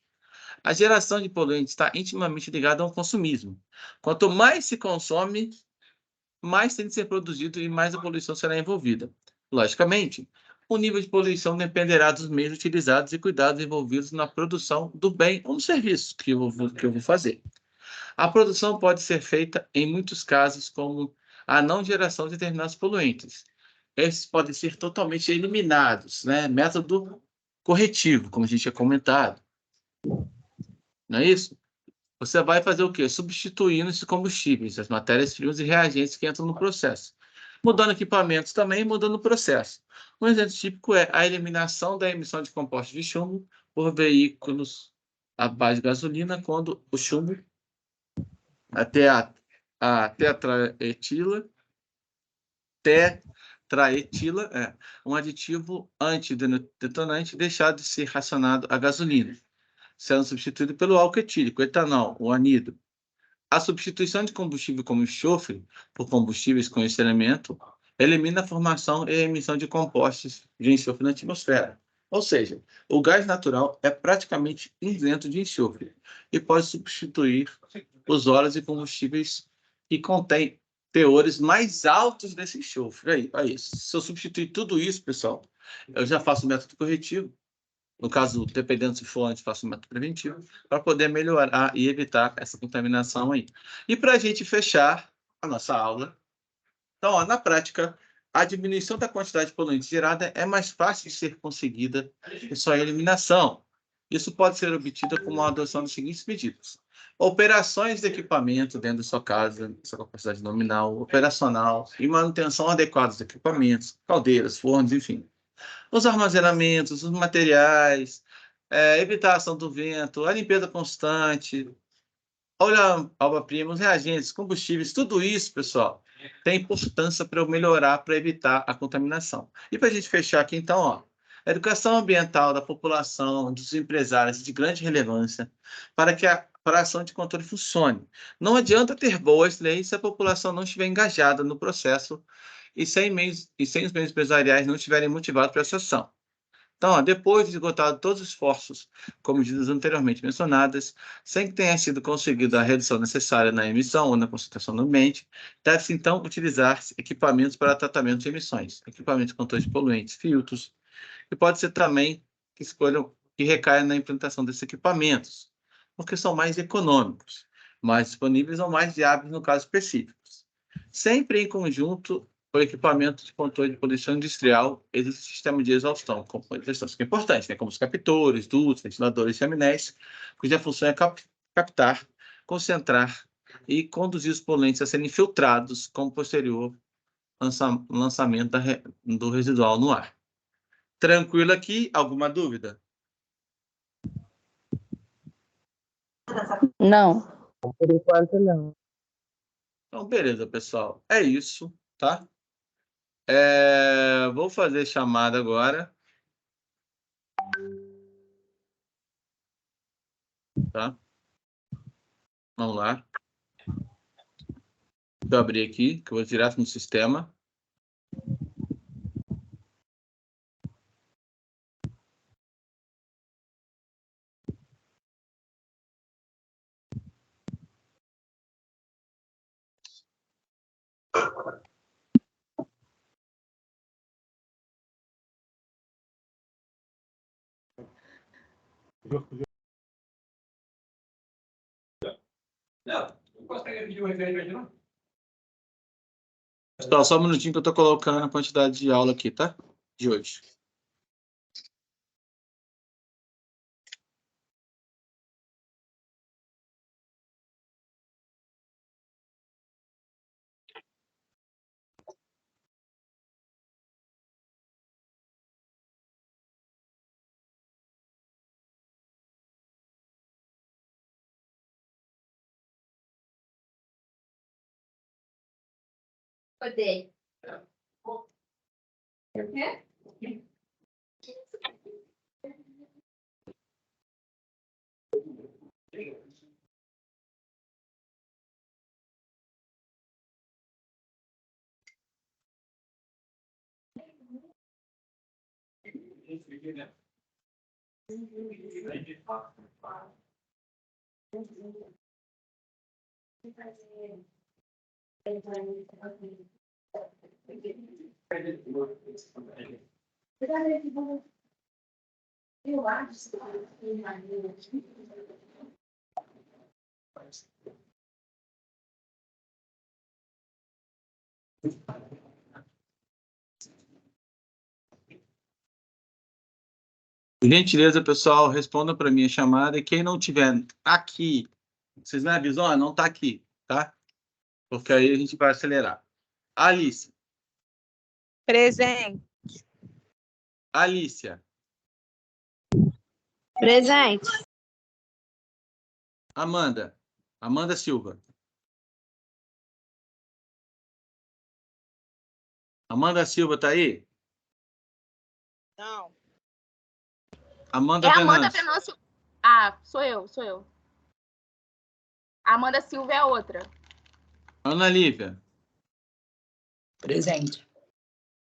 A geração de poluentes está intimamente ligada ao consumismo. Quanto mais se consome, mais tem de ser produzido e mais a poluição será envolvida. Logicamente, o nível de poluição dependerá dos meios utilizados e cuidados envolvidos na produção do bem ou do serviço que eu vou fazer. A produção pode ser feita, em muitos casos, como a não geração de determinados poluentes. Esses podem ser totalmente eliminados, né? Método corretivo, como a gente tinha comentado. Não é isso? Você vai fazer o quê? Substituindo esses combustíveis, as matérias-primas e reagentes que entram no processo. Mudando equipamentos também, mudando o processo. Um exemplo típico é a eliminação da emissão de compostos de chumbo por veículos à base de gasolina, quando o chumbo, até a tetraetila, um aditivo antidetonante, deixado de ser racionado à gasolina, sendo substituído pelo álcool etílico, etanol, o anido. A substituição de combustível como enxofre por combustíveis com esse elemento elimina a formação e a emissão de compostos de enxofre na atmosfera. Ou seja, o gás natural é praticamente isento de enxofre e pode substituir os óleos e combustíveis que contêm teores mais altos desse enxofre. Aí, se eu substituir tudo isso, pessoal, eu já faço o método corretivo. No caso, dependendo se for antes, faço um método preventivo, para poder melhorar e evitar essa contaminação aí. E para a gente fechar a nossa aula, então, ó, na prática, a diminuição da quantidade de poluentes gerada é mais fácil de ser conseguida que só a eliminação. Isso pode ser obtido com a adoção dos seguintes medidas: operações de equipamento dentro da sua casa, sua capacidade nominal, operacional e manutenção adequada dos equipamentos, caldeiras, fornos, enfim. Os armazenamentos, os materiais, evitar a ação do vento, a limpeza constante, olha a obra-prima, os reagentes, combustíveis, tudo isso, pessoal, tem importância para eu melhorar, para evitar a contaminação. E para a gente fechar aqui, então, ó, a educação ambiental da população, dos empresários, de grande relevância, para que a ação de controle funcione. Não adianta ter boas leis se a população não estiver engajada no processo e sem os meios empresariais não estiverem motivados para essa ação. Então, ó, depois de esgotado todos os esforços, como medidas anteriormente mencionadas, sem que tenha sido conseguida a redução necessária na emissão ou na concentração no ambiente, deve-se então utilizar equipamentos para tratamento de emissões, equipamentos de controle de poluentes, filtros, e pode ser também que escolham que recaia na implantação desses equipamentos, porque são mais econômicos, mais disponíveis ou mais viáveis no caso específico. Sempre em conjunto com o equipamento de controle de poluição industrial, existe um sistema de exaustão, isso é importante, né? Como os captores, dutos, ventiladores e chaminés, cuja função é captar, concentrar e conduzir os poluentes a serem filtrados com posterior lançamento do residual no ar. Tranquilo aqui? Alguma dúvida? Não. Por enquanto, não. Então, beleza, pessoal. É isso, tá? Vou fazer chamada agora. Tá? Vamos lá. Vou abrir aqui, que eu vou direto no sistema. Não consegue pedir um referente, não? Pessoal, só um minutinho que eu estou colocando a quantidade de aula aqui, tá? De hoje. Poder. O quê? Eu acho que Por gentileza, pessoal, respondam para minha chamada. E quem não tiver aqui, vocês me avisam, ó, não está aqui, tá? Porque aí a gente vai acelerar. Alice. Presente. Alícia. Presente. Amanda. Amanda Silva. Amanda Silva tá aí? Não. Amanda É Amanda Venâncio. Venâncio. Ah, sou eu. Amanda Silva é a outra. Ana Lívia. Presente.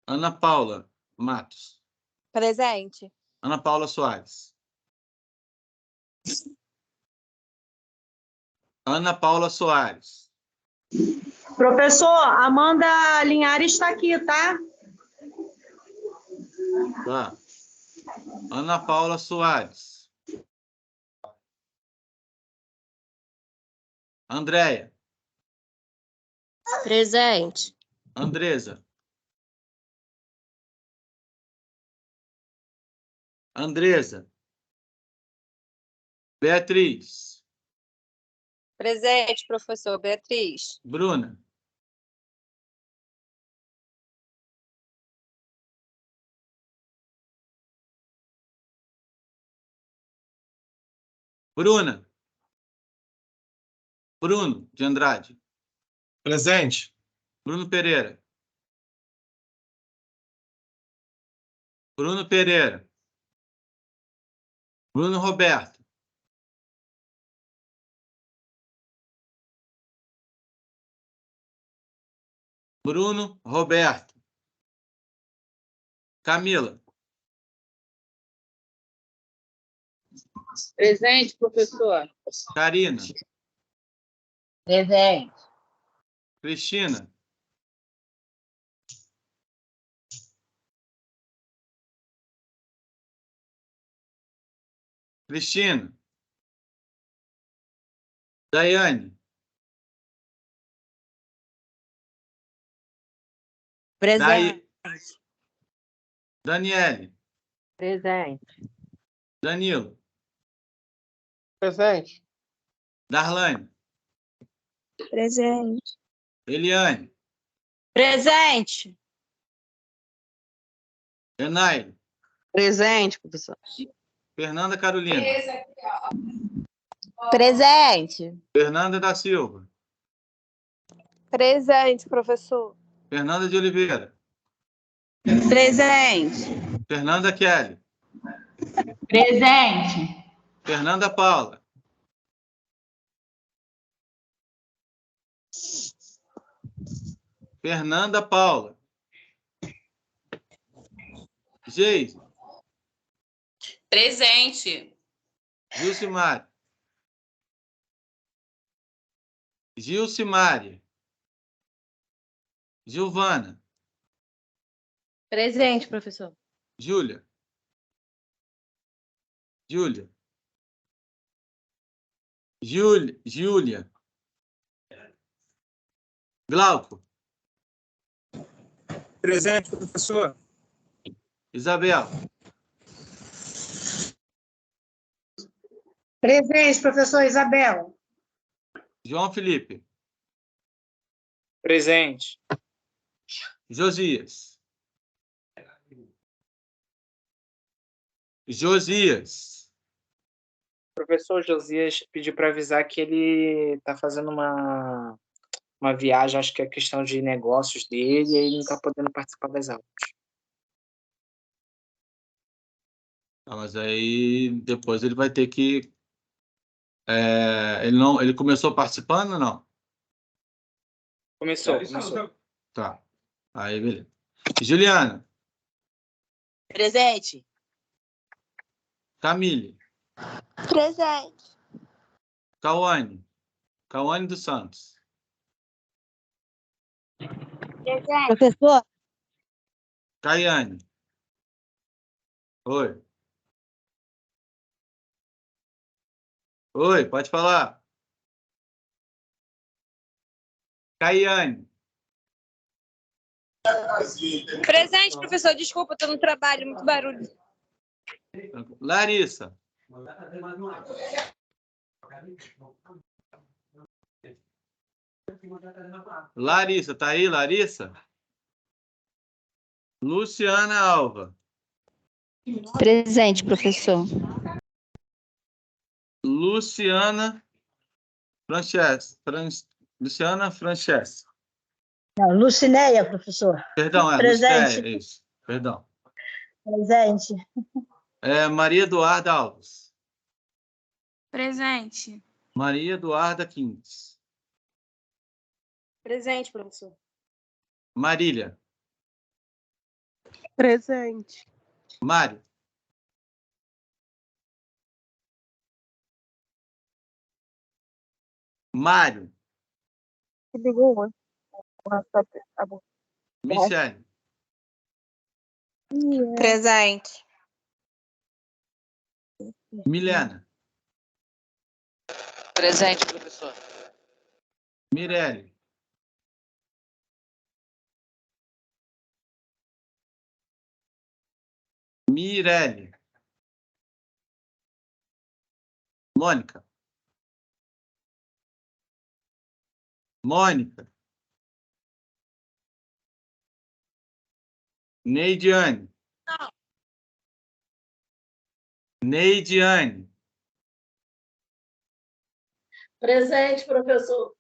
Ana Paula Matos. Presente. Ana Paula Soares. Ana Paula Soares. Professor, Amanda Linhares está aqui, tá? Tá. Ana Paula Soares. Andréia. Presente. Andresa. Andresa. Beatriz. Presente, professor. Beatriz. Bruna. Bruna. Bruno de Andrade. Presente. Bruno Pereira. Bruno Pereira. Bruno Roberto. Bruno Roberto. Camila. Presente, professor. Karina. Presente. Cristina. Cristina. Daiane. Presente. Daniele. Presente. Danilo. Presente. Darlane. Presente. Eliane. Presente. Enaile. Presente, professor. Fernanda Carolina. Presente. Fernanda da Silva. Presente, professor. Fernanda de Oliveira. Presente. Fernanda Kelly. Presente. Fernanda Paula. Fernanda Paula. Geise. Presente. Gilcimar. Gilcimari. Gilvana. Presente, professor. Júlia. Júlia. Júlia. Glauco. Presente, professor. Isabel. Presente, professor Isabel. João Felipe. Presente. Josias. Josias. Professor Josias pediu para avisar que ele está fazendo uma viagem, acho que é questão de negócios dele, e ele não está podendo participar das aulas. Ah, mas aí depois ele vai ter que... ele começou participando ou não? Começou. Tá. Aí, beleza. Juliana. Presente. Camille. Presente. Cauane. Cauane dos Santos. Presente. Professor. Caiane. Oi. Oi, pode falar. Caiane. Presente, professor. Desculpa, estou no trabalho, muito barulho. Larissa. Larissa, tá aí, Larissa? Luciana Alva. Presente, professor. Luciana Francesca. Não, Lucinéia, professor. Perdão, Presente. Lucinéia, isso. Perdão. Presente. Maria Eduarda Alves. Presente. Maria Eduarda Quintes. Presente, professor. Marília. Presente. Mário. Mário. Ligou. Michele. Presente. Milena. Presente, professor. Mirelle. Mirelle. Mônica. Mônica. Neidiane. Neidiane. Presente, professor.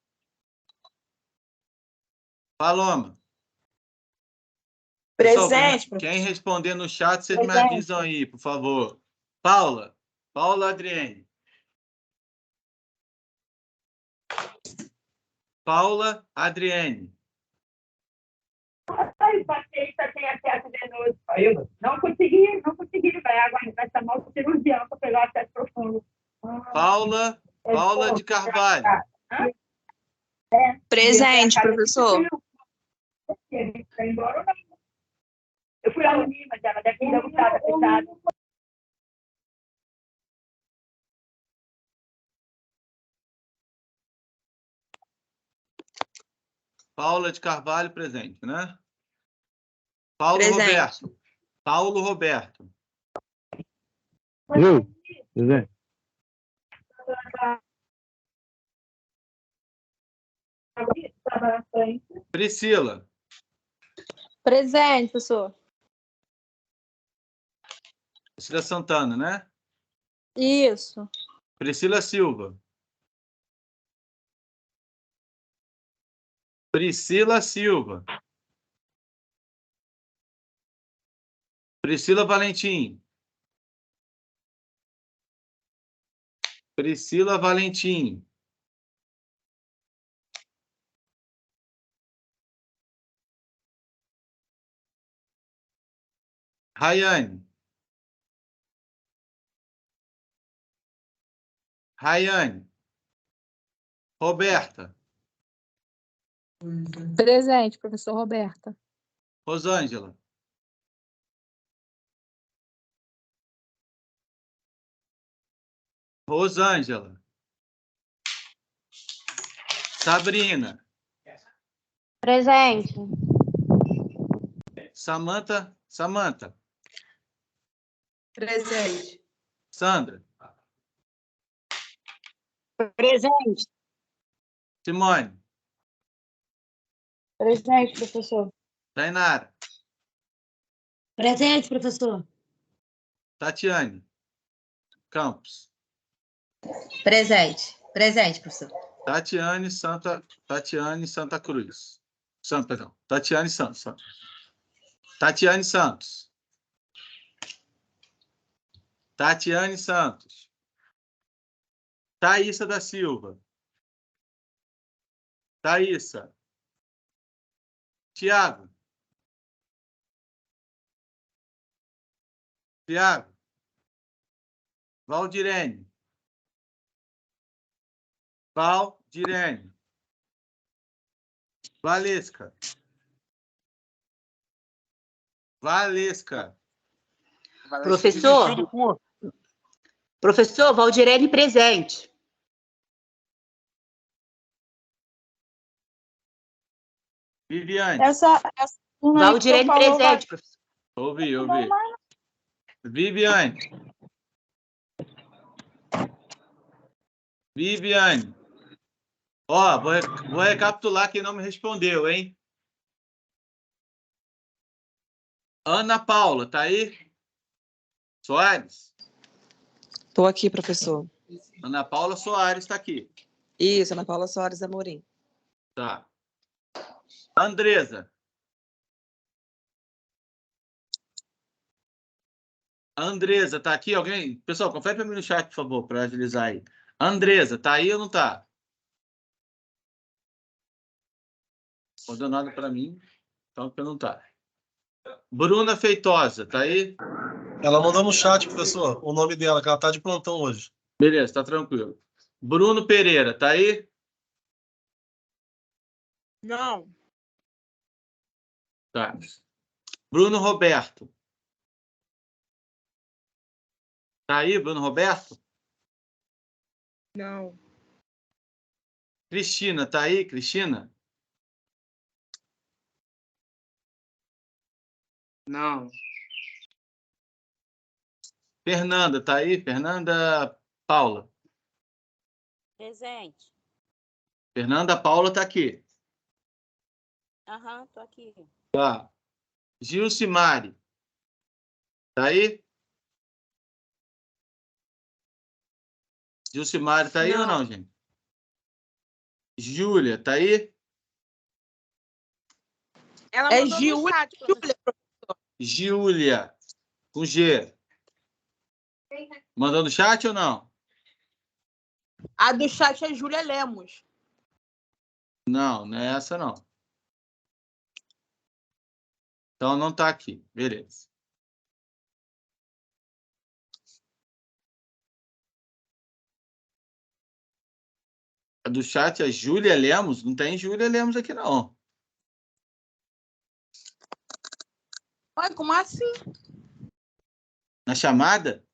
Paloma. Presente, Pessoal, quem responder no chat, vocês me Presente. avisam aí, por favor. Paula. Paula Adriene. Paula Adriene. O paciente tem acesso venoso. Eu não consegui vai chamar o cirurgião para pegar o acesso profundo. Paula de Carvalho. Presente, professor. Vai embora ou não? Eu fui lá no Lima, mas ela deve ter gostado, fechado. Paula de Carvalho, presente, né? Paulo Presente. Roberto. Paulo Roberto. Eu? Presente. Priscila. Presente, professor. Priscila Santana, né? Isso. Priscila Silva. Priscila Silva. Priscila Valentim. Priscila Valentim. Rayane. Rayane. Roberta. Presente, professor Roberta. Rosângela. Rosângela. Sabrina. Presente. Samantha. Presente. Sandra. Presente. Simone. Presente, professor. Tainara. Presente, professor. Tatiane. Campos. Presente. Presente, professor. Tatiane Santa Cruz. Perdão. Tatiane Santos. Tatiane Santos. Tatiane Santos. Thaísa da Silva. Thaísa. Tiago. Valdirene. Valesca. Professor, Valdirene presente. Viviane. Essa turma aí que o senhor Valdirene falou vai- presente, professor. Ouvi. Viviane. Ó, vou recapitular quem não me respondeu, hein? Ana Paula, tá aí? Soares? Estou aqui, professor. Ana Paula Soares está aqui. Isso, Ana Paula Soares Amorim. Tá. Andresa. Andresa, tá aqui alguém? Pessoal, confere para mim no chat, por favor, para agilizar aí. Andresa, tá aí ou não tá? Não deu nada para mim, então não tá. Bruna Feitosa, tá aí? Ela mandou no chat, professor, o nome dela, que ela tá de plantão hoje. Beleza, tá tranquilo. Bruno Pereira, tá aí? Não. Tá. Bruno Roberto. Tá aí, Bruno Roberto? Não. Cristina, tá aí, Cristina? Não. Fernanda, tá aí? Fernanda Paula. Presente. Fernanda Paula tá aqui. Aham, tô aqui. Tá. Gilcimari. Tá aí? Gilcimari tá aí ou não, gente? Júlia, tá aí? Ela É mandou no chat, professor. Júlia, com G. Mandou no chat ou não? A do chat é Júlia Lemos. Não, não é essa não. Então não tá aqui. Beleza. A do chat é Júlia Lemos? Não tem Júlia Lemos aqui, não. Ai, como assim? Na chamada?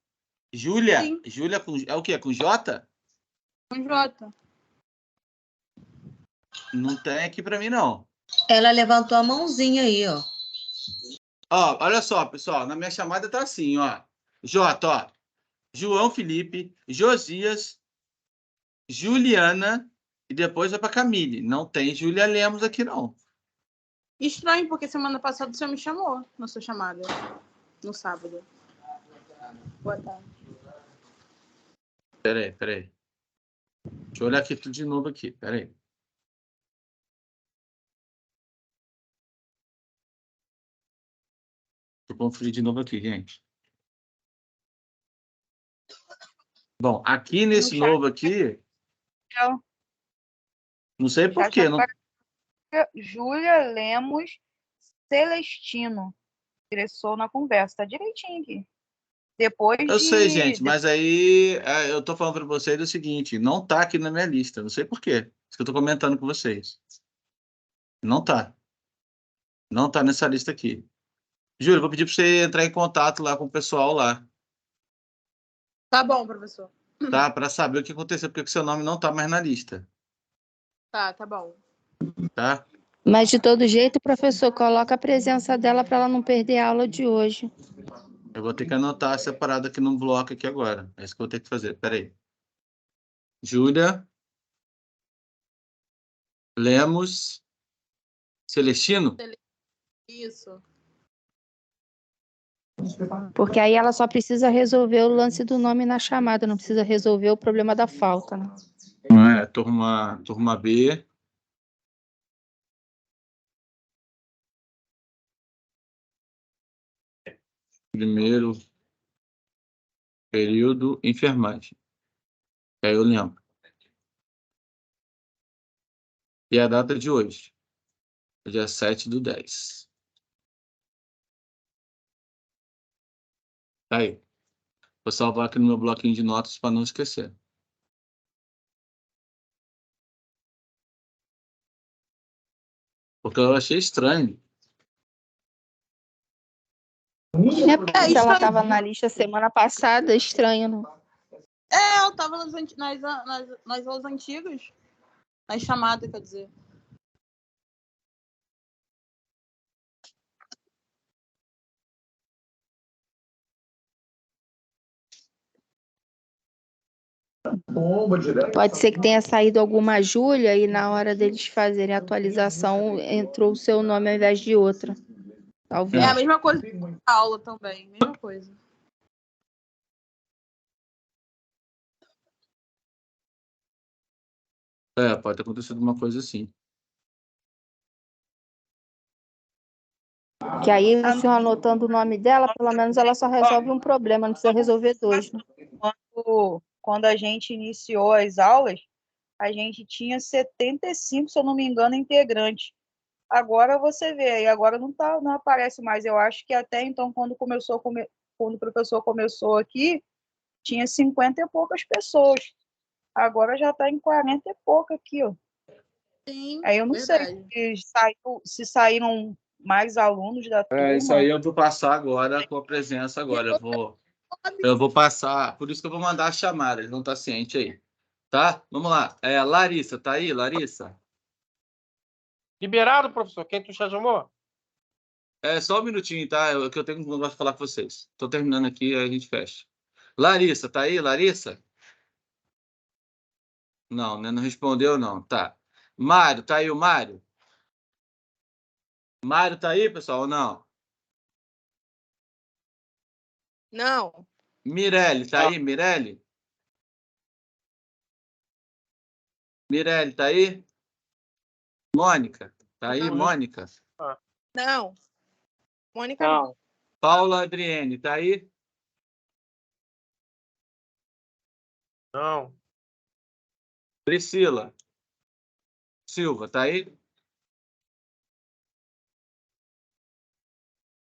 Júlia? Sim. Júlia com... é o quê? Com J? Com J. Não tem aqui para mim, não. Ela levantou a mãozinha aí, ó. Ó, olha só, pessoal. Na minha chamada tá assim, ó. J, ó. João Felipe, Josias, Juliana e depois vai para Camille. Não tem Júlia Lemos aqui, não. Estranho, porque semana passada o senhor me chamou na sua chamada. No sábado. Boa tarde. Peraí. Deixa eu olhar aqui tudo de novo aqui. Peraí. Deixa eu conferir de novo aqui, gente. Bom, aqui nesse novo aqui, não sei por quê. Não... Júlia Lemos Celestino. Ingressou na conversa. Tá direitinho aqui. Depois Eu sei, gente, mas aí eu tô falando para vocês o seguinte, não tá aqui na minha lista, não sei por quê. Isso que eu tô comentando com vocês. Não tá. Não tá nessa lista aqui. Júlio, vou pedir para você entrar em contato lá com o pessoal lá, Tá bom, professor. tá? Para saber o que aconteceu, porque o seu nome não tá mais na lista. Tá bom. Tá? Mas, de todo jeito, professor, coloca a presença dela para ela não perder a aula de hoje. Eu vou ter que anotar separado aqui num bloco aqui agora. É isso que eu vou ter que fazer. Peraí. Júlia. Lemos. Celestino? Isso. Porque aí ela só precisa resolver o lance do nome na chamada, não precisa resolver o problema da falta, né? Turma B. Primeiro período, enfermagem. Aí eu lembro. E a data de hoje? Dia 7/10. Tá aí. Vou salvar aqui no meu bloquinho de notas para não esquecer. Porque eu achei estranho. É porque ela estava na lista semana passada, estranho, não? Eu tava nas aulas antigas. Nas chamadas, quer dizer. Pode ser que tenha saído alguma Júlia e na hora deles fazerem a atualização entrou o seu nome ao invés de outra. Talvez. É a mesma coisa que a aula também, mesma coisa. Pode ter acontecido uma coisa assim. Que aí, o senhor anotando o nome dela, pelo menos ela só resolve um problema, não precisa resolver dois. Né? Quando a gente iniciou as aulas, a gente tinha 75, se eu não me engano, integrantes. Agora você vê, aí agora não aparece mais. Eu acho que até então, quando o professor começou aqui, tinha 50 e poucas pessoas. Agora já está em 40 e pouco aqui, ó. Sim, aí eu não verdade. sei se saíram mais alunos da turma. Isso aí eu vou passar agora com a presença agora. Eu vou passar, por isso que eu vou mandar a chamada, ele não está ciente aí. Tá? Vamos lá. Larissa, tá aí, Larissa? Liberado, professor? Quem tu chamou? Só um minutinho, tá? Que eu tenho um negócio de falar com vocês. Estou terminando aqui, aí a gente fecha. Larissa, tá aí, Larissa? Não, né? Não respondeu, não. Tá. Mário, tá aí o Mário? Mário tá aí, pessoal, ou não? Não. Mirelle, tá aí, Mirelle? Mirelle, tá aí? Mônica, tá aí, Mônica? Não. Mônica não. Paula Adriene, tá aí? Não. Priscila Silva, tá aí?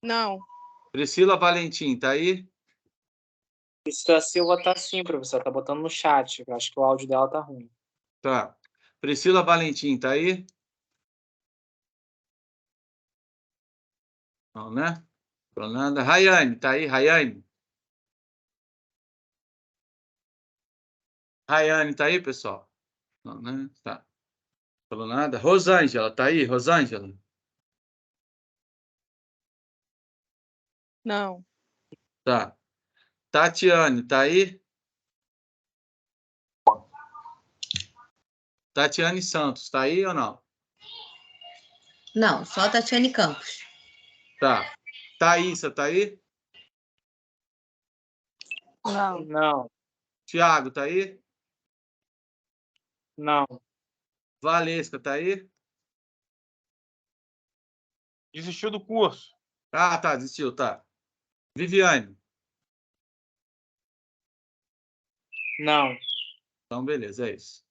Não. Priscila Valentim, tá aí? Priscila Silva tá sim, professor. Tá botando no chat. Eu acho que o áudio dela tá ruim. Tá. Priscila Valentim, tá aí? Não, né? Fernanda. Rayane, tá aí, Rayane? Rayane, tá aí, pessoal? Não, né? Tá. Falou nada. Rosângela, tá aí, Rosângela? Não. Tá. Tatiane, tá aí? Tatiane Santos, tá aí ou não? Não, só a Tatiane Campos. Tá. Thaísa, tá aí? Não. Tiago, tá aí? Não. Valesca, tá aí? Desistiu do curso. Ah, tá, desistiu, tá. Viviane? Não. Então, beleza, é isso.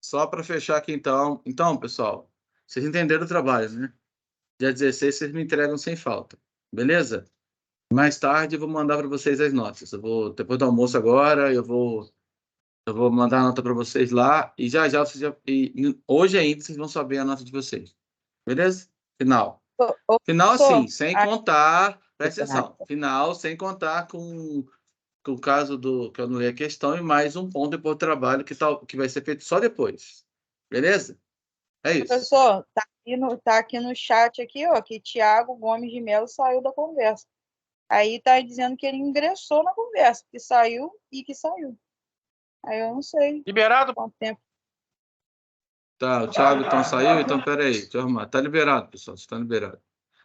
Só para fechar aqui, então. Então, pessoal, vocês entenderam o trabalho, né? Dia 16 vocês me entregam sem falta. Beleza? Mais tarde eu vou mandar para vocês as notas. Eu vou, depois do almoço agora, eu vou mandar a nota para vocês lá e já vocês hoje ainda vocês vão saber a nota de vocês. Beleza? Final. Final, sim, sem contar, presta atenção. Final, sem contar com o caso que eu anulei a questão, e mais um ponto depois do trabalho que vai ser feito só depois. Beleza? É isso. Professor, tá aqui no chat aqui, ó, que Tiago Gomes de Mello saiu da conversa. Aí tá dizendo que ele ingressou na conversa, que saiu e que saiu. Aí eu não sei. Liberado? Quanto tempo. Tá, o Thiago então saiu, então peraí, deixa eu arrumar. Tá liberado, pessoal, você tá liberado.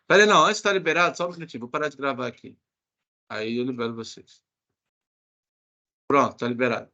Peraí, não, antes de tá liberado, só um minutinho, vou parar de gravar aqui. Aí eu libero vocês. Pronto, tá liberado.